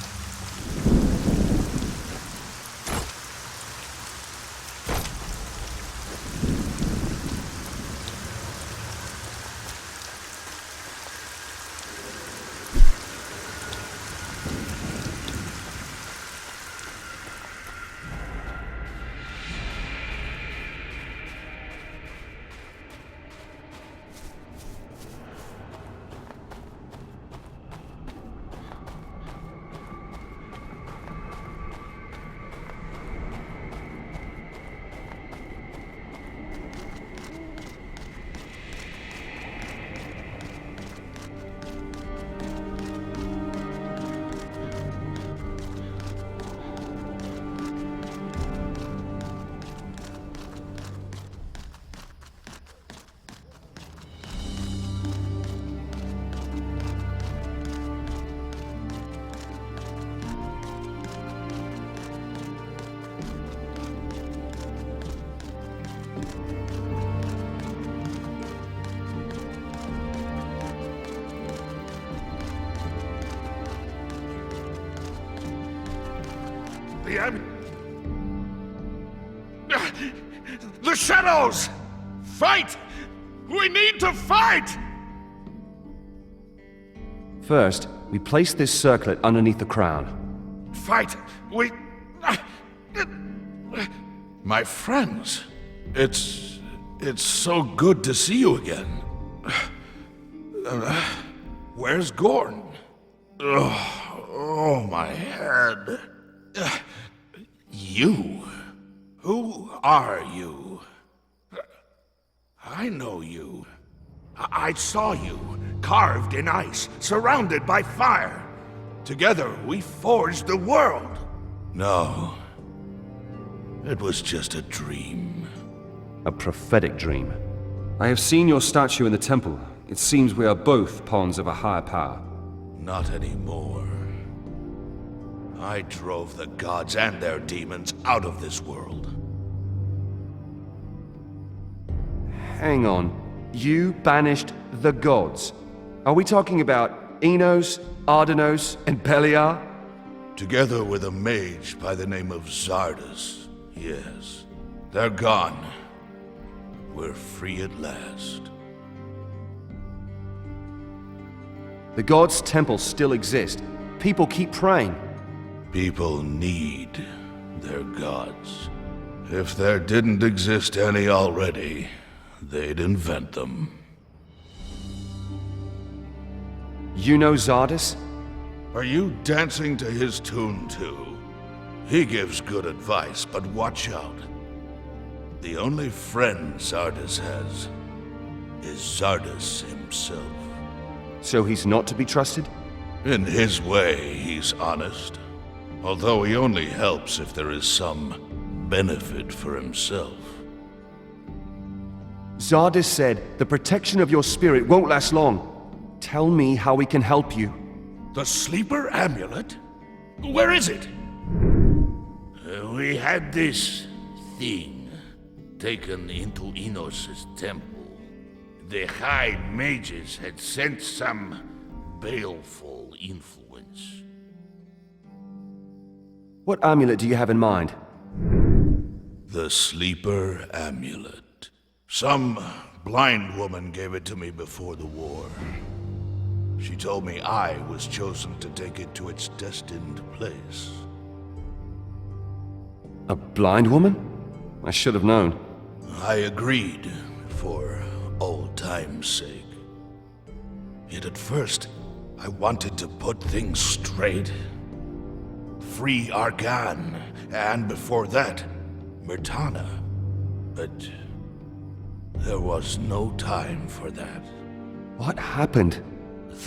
The shadows! Fight! We need to fight! First, we place this circlet underneath the crown. Fight! We... My friends, it's so good to see you again. Where's Gorn? Oh, my head. You? Who are you? I know you. I saw you, carved in ice, surrounded by fire. Together, we forged the world. No. It was just a dream. A prophetic dream. I have seen your statue in the temple. It seems we are both pawns of a higher power. Not anymore. I drove the gods and their demons out of this world. Hang on. You banished the gods. Are we talking about Innos, Ardenos, and Belliar? Together with a mage by the name of Zardes, yes. They're gone. We're free at last. The gods' temples still exist. People keep praying. People need their gods. If there didn't exist any already, they'd invent them. You know Zardes? Are you dancing to his tune too? He gives good advice, but watch out. The only friend Zardes has is Zardes himself. So he's not to be trusted? In his way, he's honest. Although he only helps if there is some benefit for himself. Zardes said the protection of your spirit won't last long. Tell me how we can help you. The Sleeper Amulet? Where is it? We had this thing taken into Innos' temple. The High Mages had sent some baleful influence. What amulet do you have in mind? The Sleeper Amulet. Some blind woman gave it to me before the war. She told me I was chosen to take it to its destined place. A blind woman? I should have known. I agreed, for old time's sake. Yet at first, I wanted to put things straight. Free Argan, and before that, Myrtana. But there was no time for that. What happened?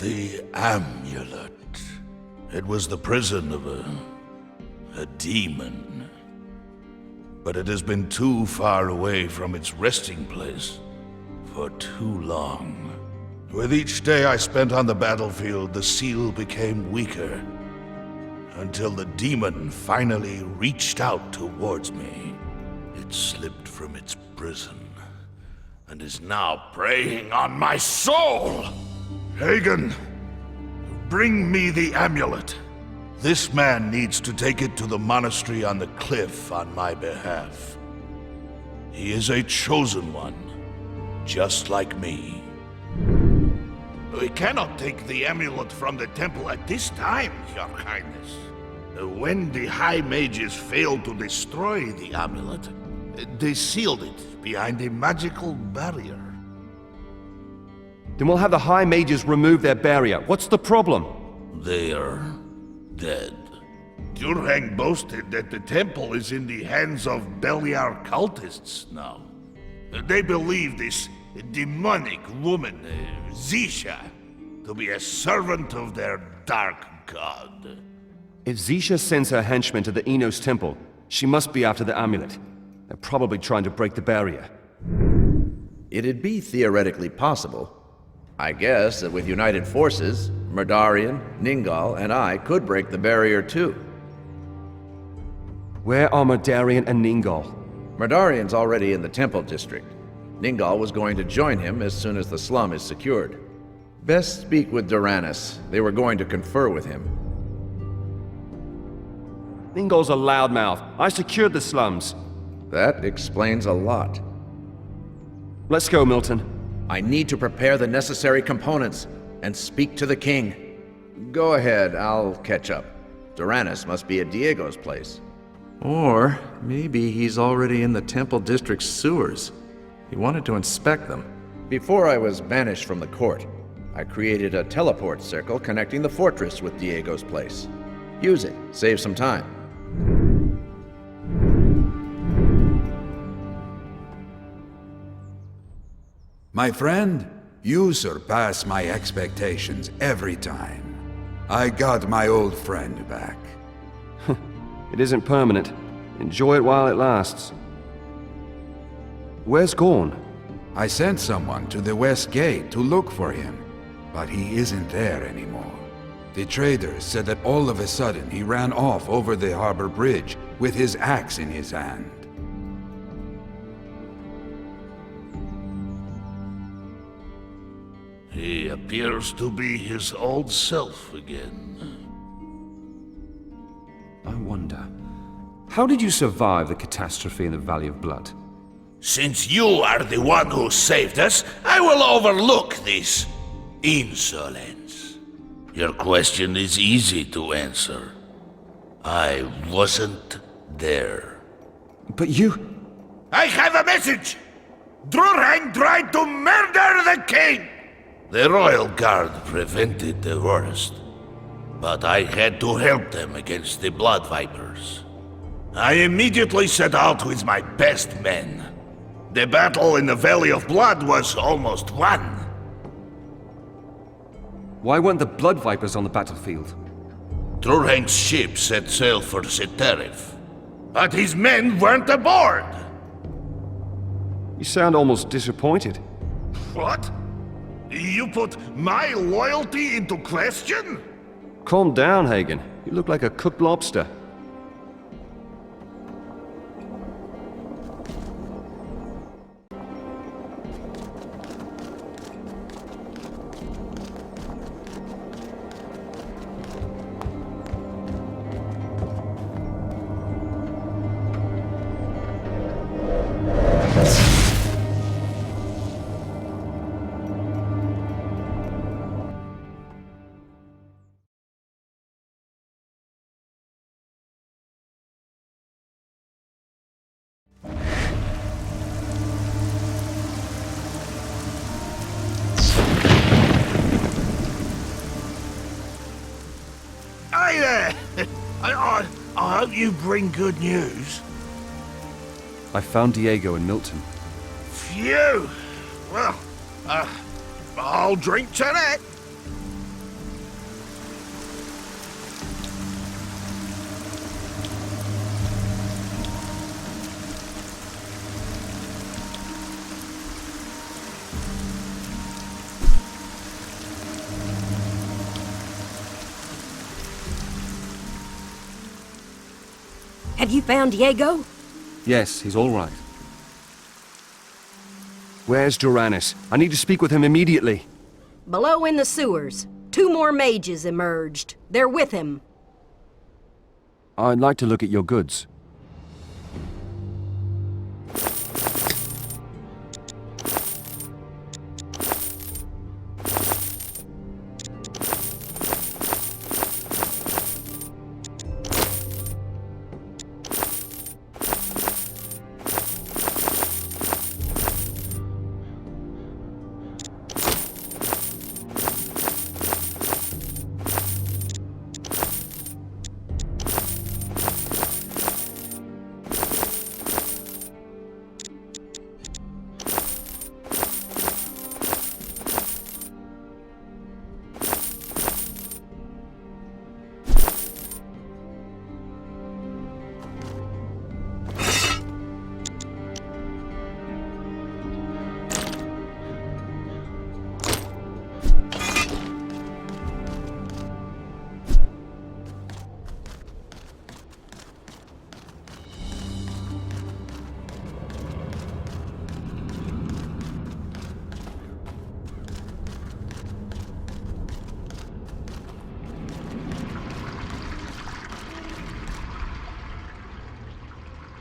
The amulet. It was the prison of a demon. But it has been too far away from its resting place for too long. With each day I spent on the battlefield, the seal became weaker, until the demon finally reached out towards me. It slipped from its prison, and is now preying on my soul! Hagen, bring me the amulet. This man needs to take it to the monastery on the cliff on my behalf. He is a chosen one, just like me. We cannot take the amulet from the temple at this time, Your Highness. When the High Mages failed to destroy the amulet, they sealed it behind a magical barrier. Then we'll have the High Mages remove their barrier. What's the problem? They are dead. Durhang boasted that the temple is in the hands of Belliar cultists now. They believe this demonic woman, Zisha, to be a servant of their dark god. If Zisha sends her henchmen to the Innos temple, she must be after the amulet. They're probably trying to break the barrier. It'd be theoretically possible. I guess that with united forces, Murdarian, Ningal, and I could break the barrier too. Where are Murdarian and Ningal? Murdarian's already in the Temple District. Ningal was going to join him as soon as the slum is secured. Best speak with Doranus. They were going to confer with him. Ningal's a loudmouth. I secured the slums. That explains a lot. Let's go, Milton. I need to prepare the necessary components and speak to the king. Go ahead, I'll catch up. Doranus must be at Diego's place. Or maybe he's already in the Temple District's sewers. He wanted to inspect them. Before I was banished from the court, I created a teleport circle connecting the fortress with Diego's place. Use it, save some time. My friend, you surpass my expectations every time. I got my old friend back. It isn't permanent. Enjoy it while it lasts. Where's Gorn? I sent someone to the west gate to look for him, but he isn't there anymore. The traders said that all of a sudden he ran off over the harbor bridge with his axe in his hand. He appears to be his old self again. I wonder, how did you survive the catastrophe in the Valley of Blood? Since you are the one who saved us, I will overlook this insolence. Your question is easy to answer. I wasn't there. But you... I have a message! Drurhang tried to murder the king! The royal guard prevented the worst, but I had to help them against the blood vipers. I immediately set out with my best men. The battle in the Valley of Blood was almost won. Why weren't the blood vipers on the battlefield? Drurhang's ship set sail for Seterif, but his men weren't aboard. You sound almost disappointed. What? You put my loyalty into question? Calm down, Hagen. You look like a cooked lobster. I hope you bring good news. I found Diego and Milton. Phew! Well, I'll drink to that. Have you found Diego? Yes, he's all right. Where's Doranus? I need to speak with him immediately. Below in the sewers. 2 more mages emerged. They're with him. I'd like to look at your goods.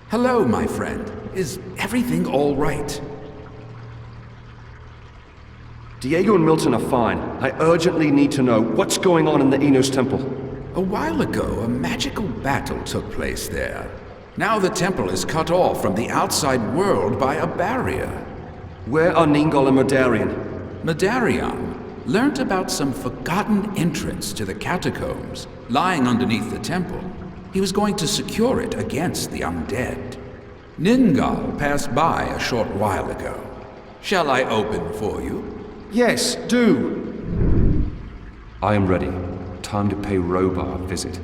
Hello, my friend. Is everything all right? Diego and Milton are fine. I urgently need to know what's going on in the Innos temple. A while ago, a magical battle took place there. Now the temple is cut off from the outside world by a barrier. Where are Ningol and Medarian? Medarian learnt about some forgotten entrance to the catacombs lying underneath the temple. He was going to secure it against the undead. Ningol passed by a short while ago. Shall I open for you? Yes, do. I am ready. Time to pay Robar a visit.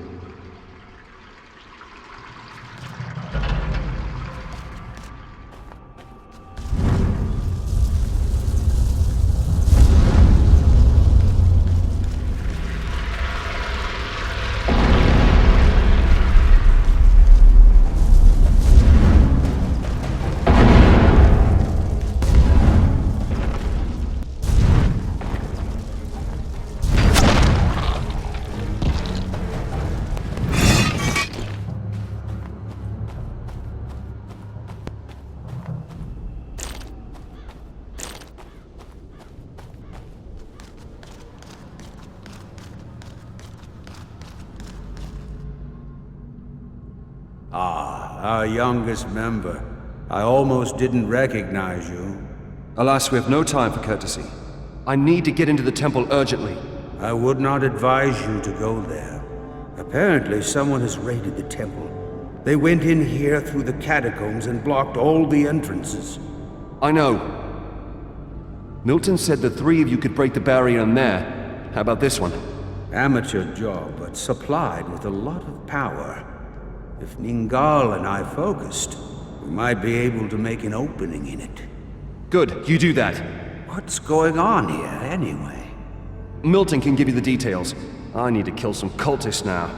our youngest member. I almost didn't recognize you. Alas, we have no time for courtesy. I need to get into the temple urgently. I would not advise you to go there. Apparently, someone has raided the temple. They went in here through the catacombs and blocked all the entrances. I know. Milton said the three of you could break the barrier in there. How about this one? Amateur job, but supplied with a lot of power. If Ningal and I focused, we might be able to make an opening in it. Good, you do that. What's going on here, anyway? Milton can give you the details. I need to kill some cultists now.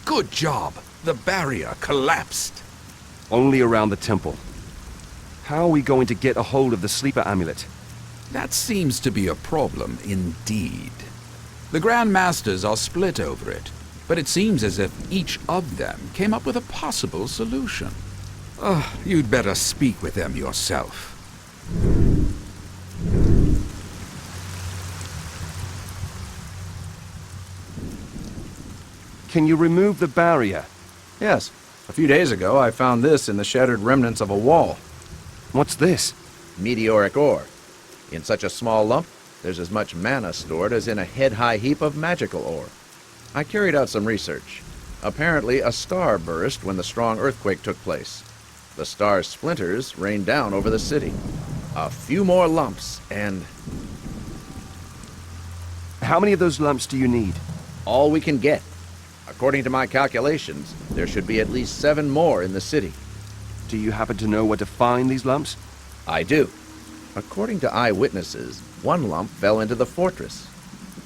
Good job. The barrier collapsed. Only around the temple. How are we going to get a hold of the Sleeper Amulet? That seems to be a problem indeed. The Grand Masters are split over it, but it seems as if each of them came up with a possible solution. You'd better speak with them yourself. Can you remove the barrier? Yes. A few days ago, I found this in the shattered remnants of a wall. What's this? Meteoric ore. In such a small lump, there's as much mana stored as in a head-high heap of magical ore. I carried out some research. Apparently, a star burst when the strong earthquake took place. The star's splinters rained down over the city. A few more lumps, and... How many of those lumps do you need? all we can get. According to my calculations, there should be at least 7 more in the city. Do you happen to know where to find these lumps? I do. According to eyewitnesses, one lump fell into the fortress.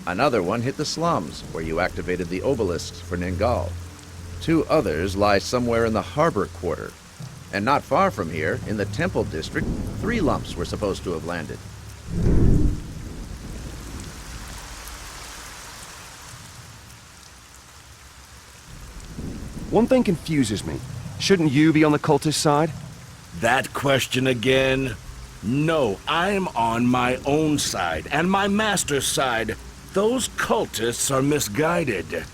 Another one hit the slums, where you activated the Obelisks for Ningal. 2 others lie somewhere in the harbor quarter. And not far from here, in the Temple District, 3 lumps were supposed to have landed. One thing confuses me. Shouldn't you be on the cultist side? That question again? No, I'm on my own side, and my master's side. Those cultists are misguided.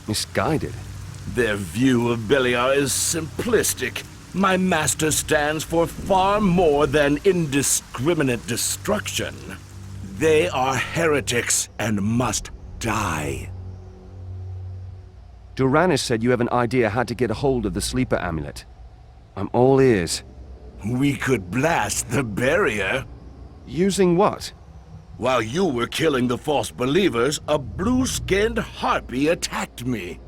Misguided? Their view of Belliar is simplistic. My master stands for far more than indiscriminate destruction. They are heretics and must die. Doranis said you have an idea how to get a hold of the Sleeper Amulet. I'm all ears. We could blast the barrier. Using what? While you were killing the false believers, a blue-skinned harpy attacked me.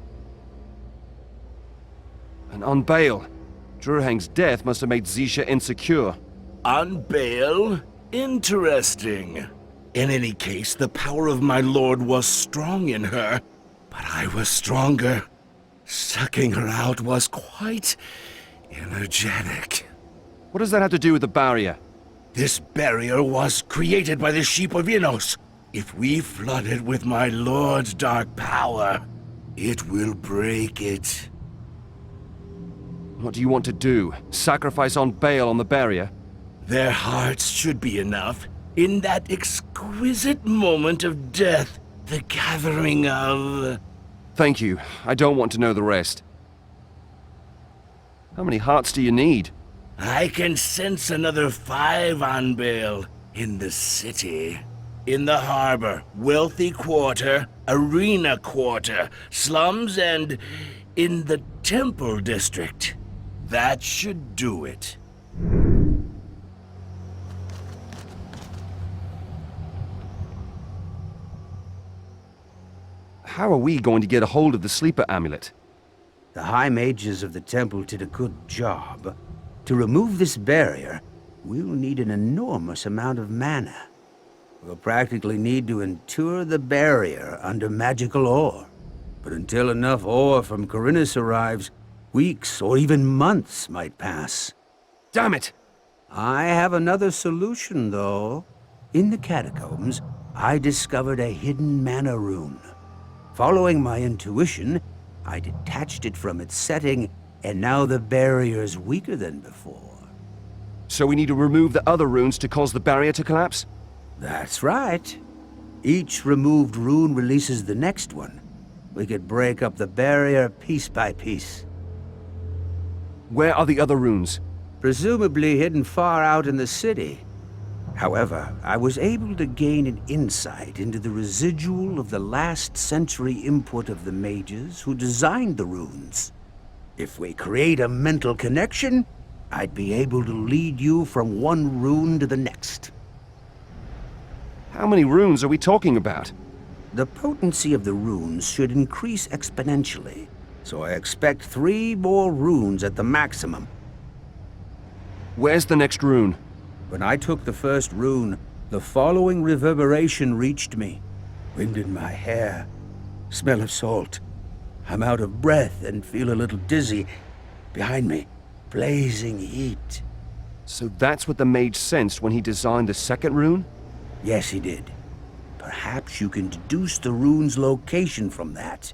And on Baal, Drurhang's death must have made Zisha insecure. On Baal? Interesting. In any case, the power of my lord was strong in her, but I was stronger. Sucking her out was quite energetic. What does that have to do with the barrier? This barrier was created by the sheep of Innos. If we flood it with my lord's dark power, it will break it. What do you want to do? Sacrifice on Baal on the barrier? Their hearts should be enough. In that exquisite moment of death, the gathering of... Thank you. I don't want to know the rest. How many hearts do you need? I can sense another 5 on Baal. In the city. In the harbor, wealthy quarter, arena quarter, slums, and in the Temple District. That should do it. How are we going to get a hold of the Sleeper Amulet? The High Mages of the Temple did a good job. To remove this barrier, we'll need an enormous amount of mana. We'll practically need to entour the barrier under magical ore. But until enough ore from Corinus arrives, weeks or even months might pass. Damn it! I have another solution, though. In the catacombs, I discovered a hidden mana rune. Following my intuition, I detached it from its setting, and now the barrier's weaker than before. So we need to remove the other runes to cause the barrier to collapse? That's right. Each removed rune releases the next one. We could break up the barrier piece by piece. Where are the other runes? Presumably hidden far out in the city. However, I was able to gain an insight into the residual of the last century input of the mages who designed the runes. If we create a mental connection, I'd be able to lead you from one rune to the next. How many runes are we talking about? The potency of the runes should increase exponentially, so I expect 3 more runes at the maximum. Where's the next rune? When I took the first rune, the following reverberation reached me. Wind in my hair, smell of salt. I'm out of breath and feel a little dizzy. Behind me, blazing heat. So that's what the mage sensed when he designed the second rune? Yes, he did. Perhaps you can deduce the rune's location from that.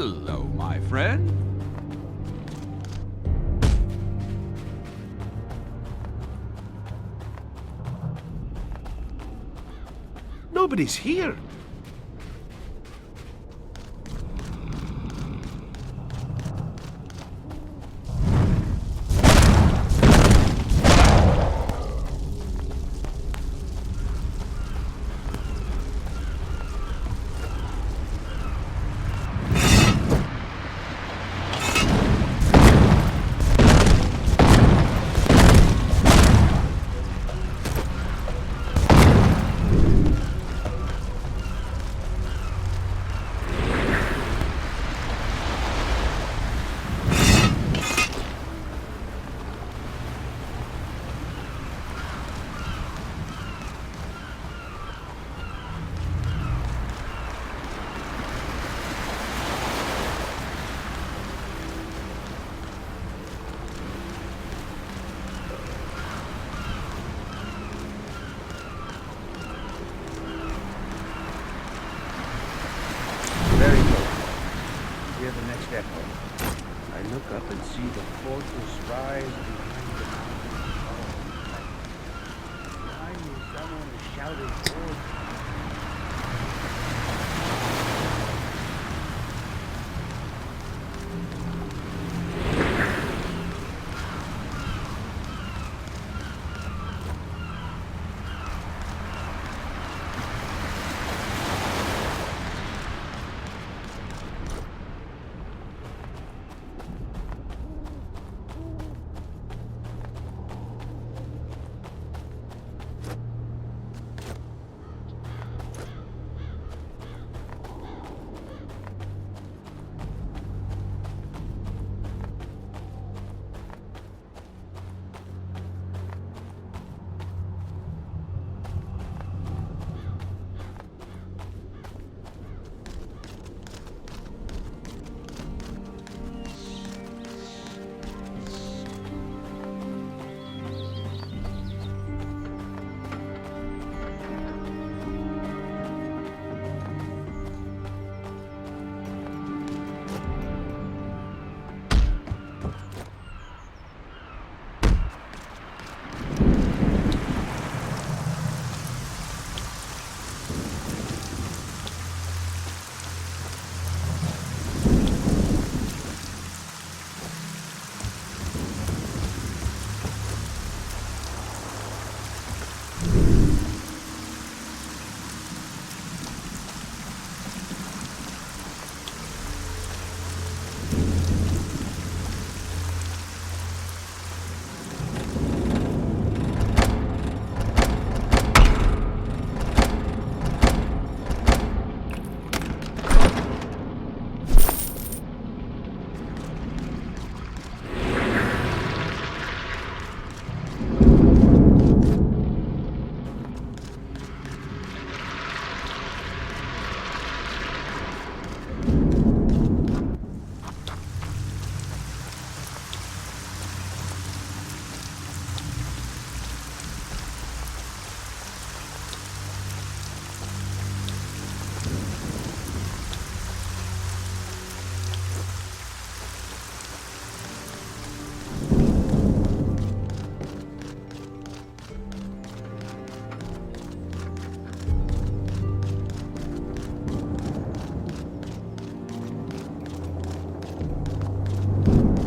Hello, my friend. Nobody's here. Very close. Hear the next echo. I look up and see the fortress rise behind the mountain. Behind me, someone is shouting towards me.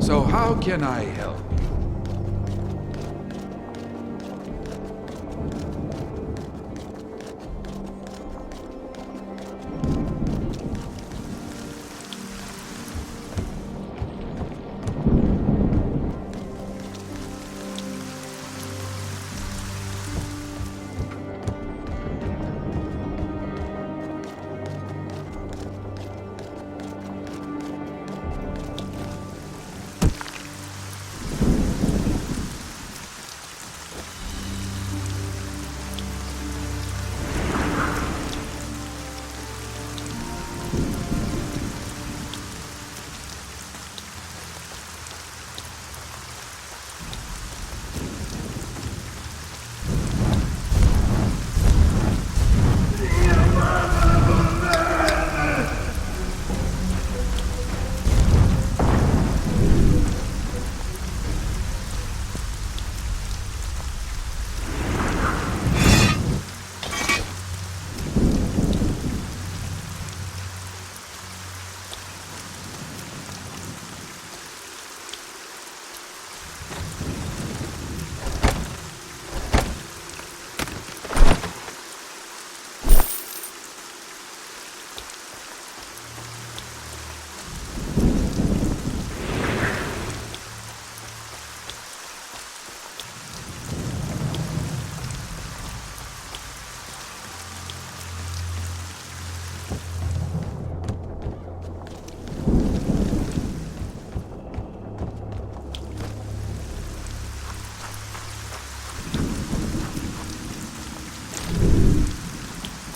So how can I help?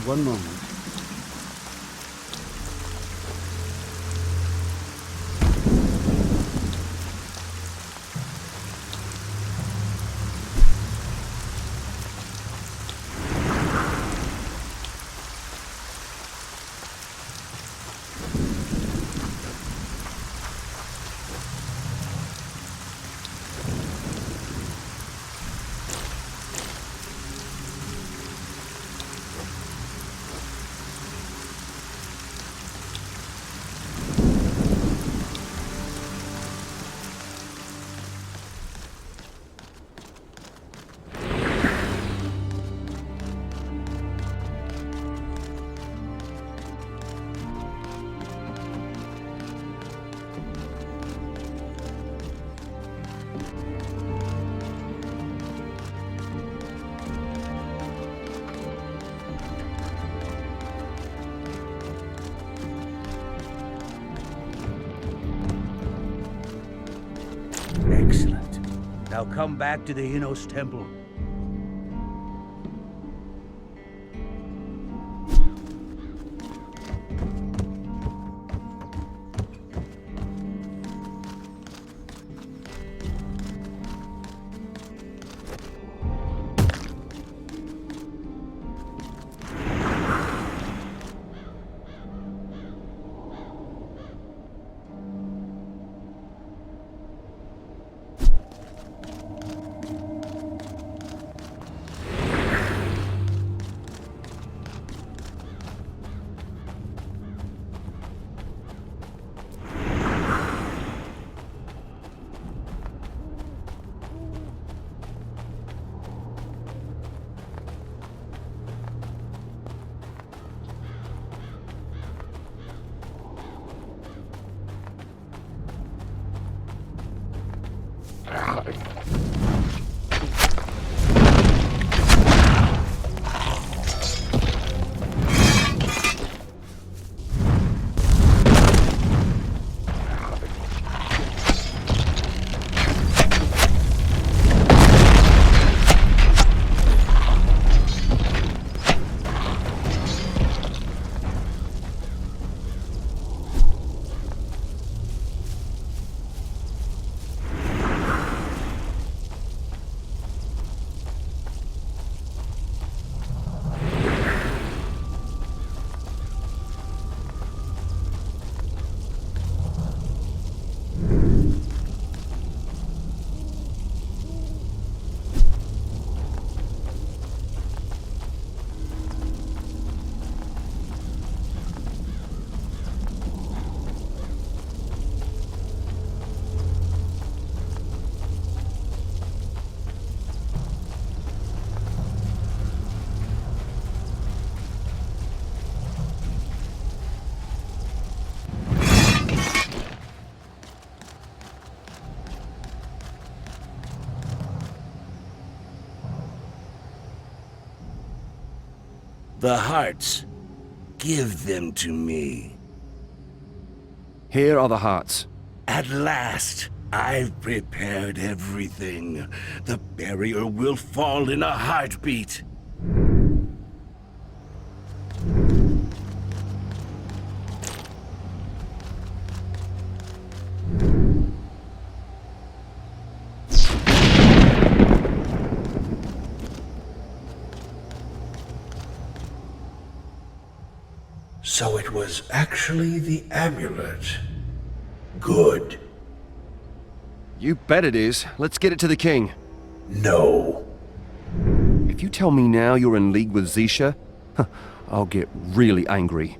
one moment. Excellent. Now come back to the Innos Temple. The hearts. Give them to me. Here are the hearts. At last, I've prepared everything. The barrier will fall in a heartbeat. So it was actually the amulet. Good. You bet it is. Let's get it to the king. No. If you tell me now you're in league with Zisha, I'll get really angry.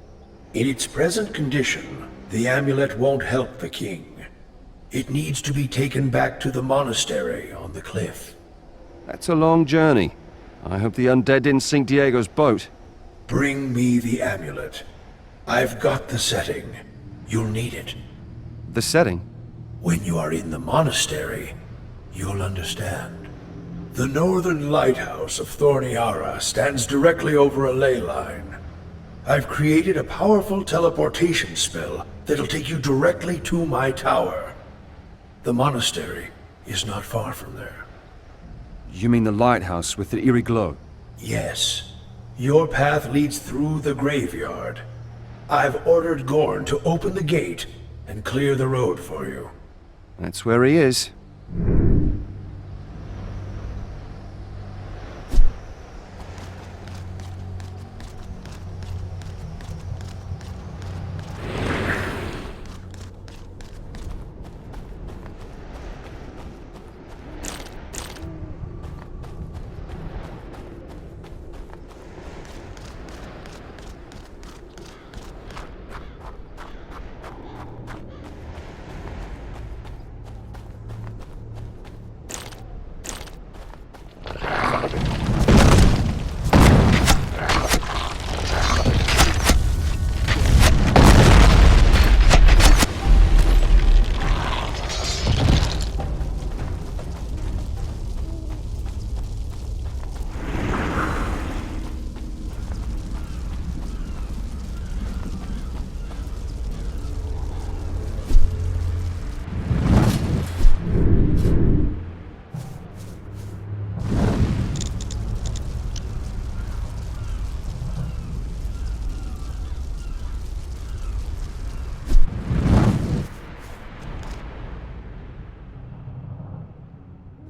In its present condition, the amulet won't help the king. It needs to be taken back to the monastery on the cliff. That's a long journey. I hope the undead didn't sink Diego's boat. Bring me the amulet. I've got the setting. You'll need it. The setting? When you are in the monastery, you'll understand. The northern lighthouse of Thorniara stands directly over a ley line. I've created a powerful teleportation spell that'll take you directly to my tower. The monastery is not far from there. You mean the lighthouse with the eerie glow? Yes. Your path leads through the graveyard. I've ordered Gorn to open the gate and clear the road for you. That's where he is.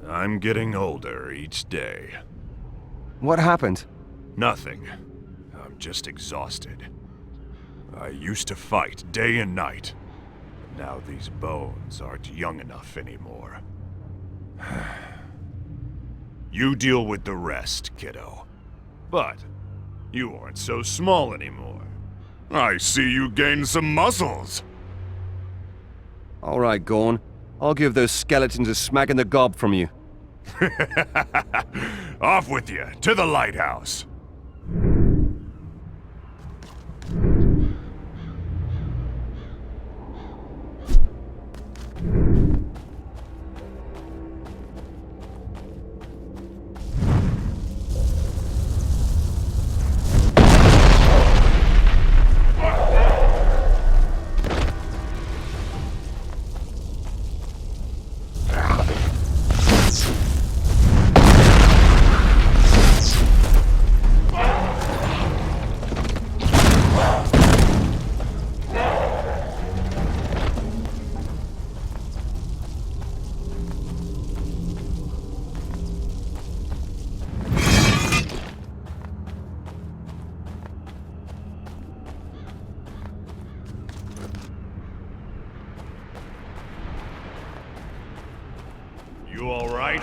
I'm getting older each day. What happened? Nothing. I'm just exhausted. I used to fight day and night. But now these bones aren't young enough anymore. You deal with the rest, kiddo. But you aren't so small anymore. I see you gained some muscles. All right, Gorn. I'll give those skeletons a smack in the gob from you. Off with you, to the lighthouse. You all right?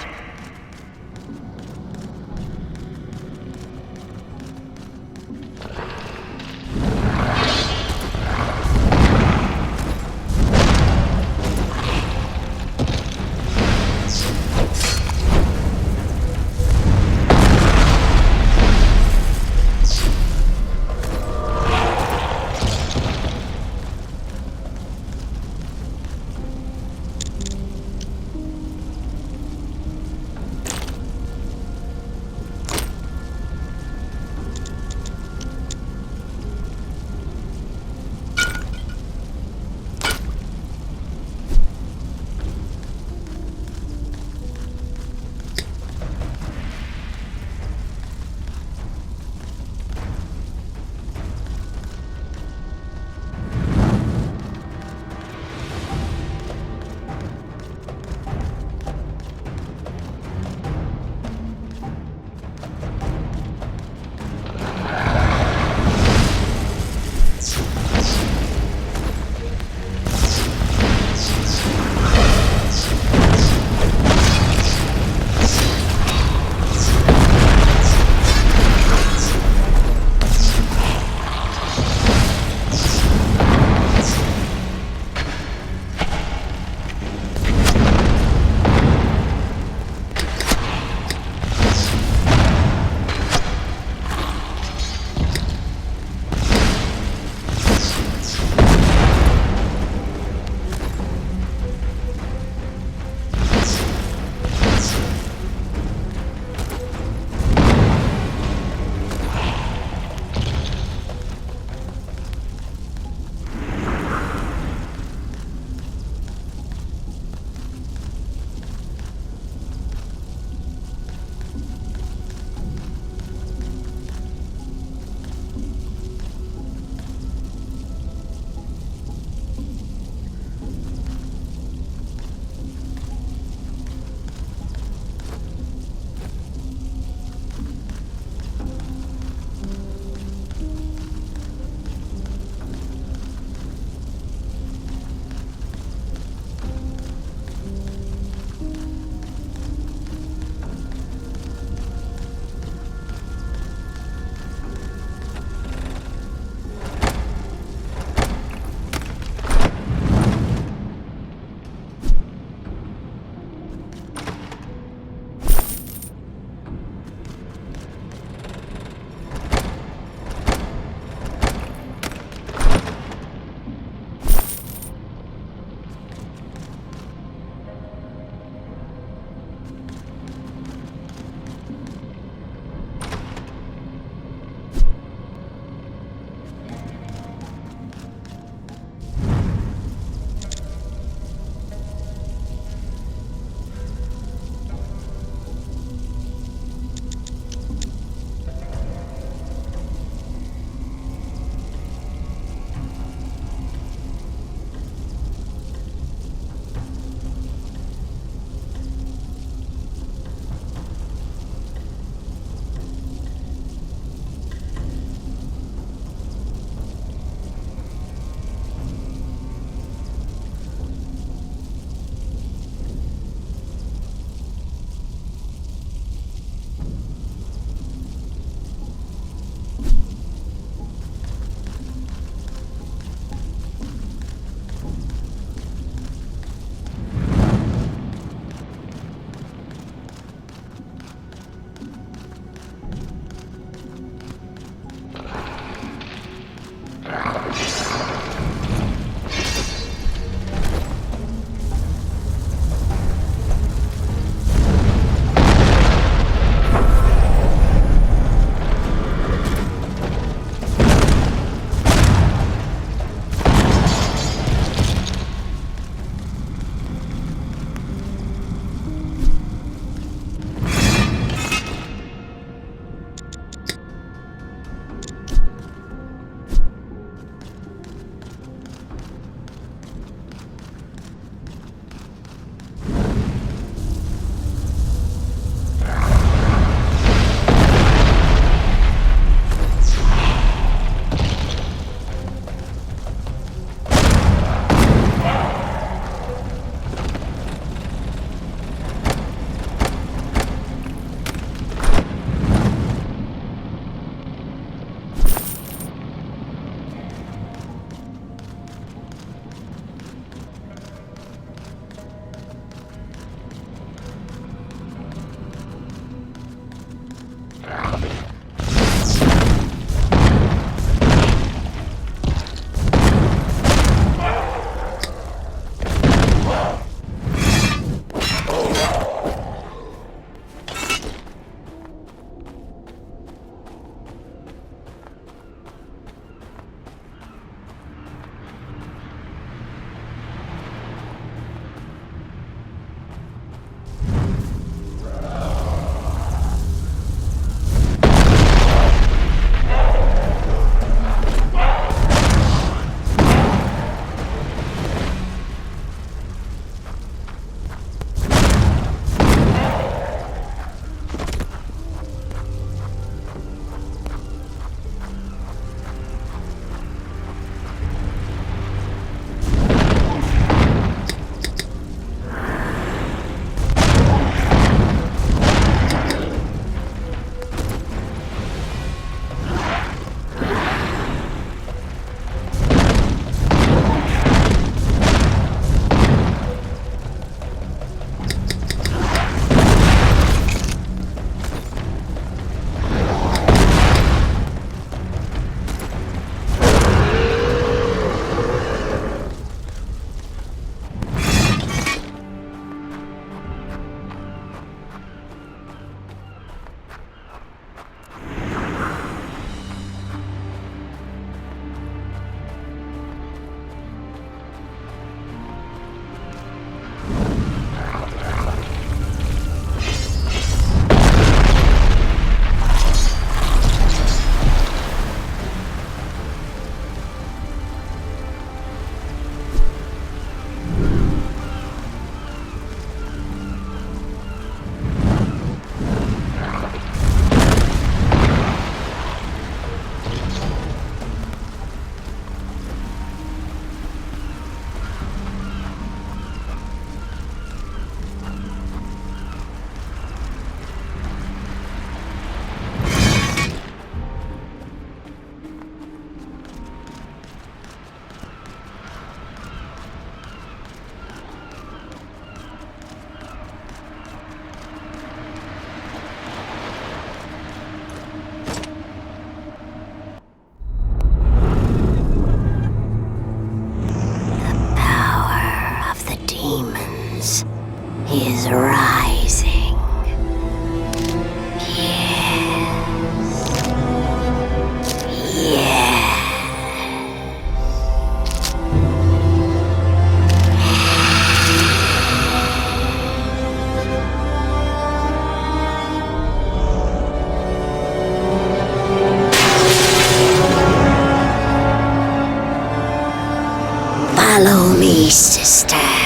Peace, sister.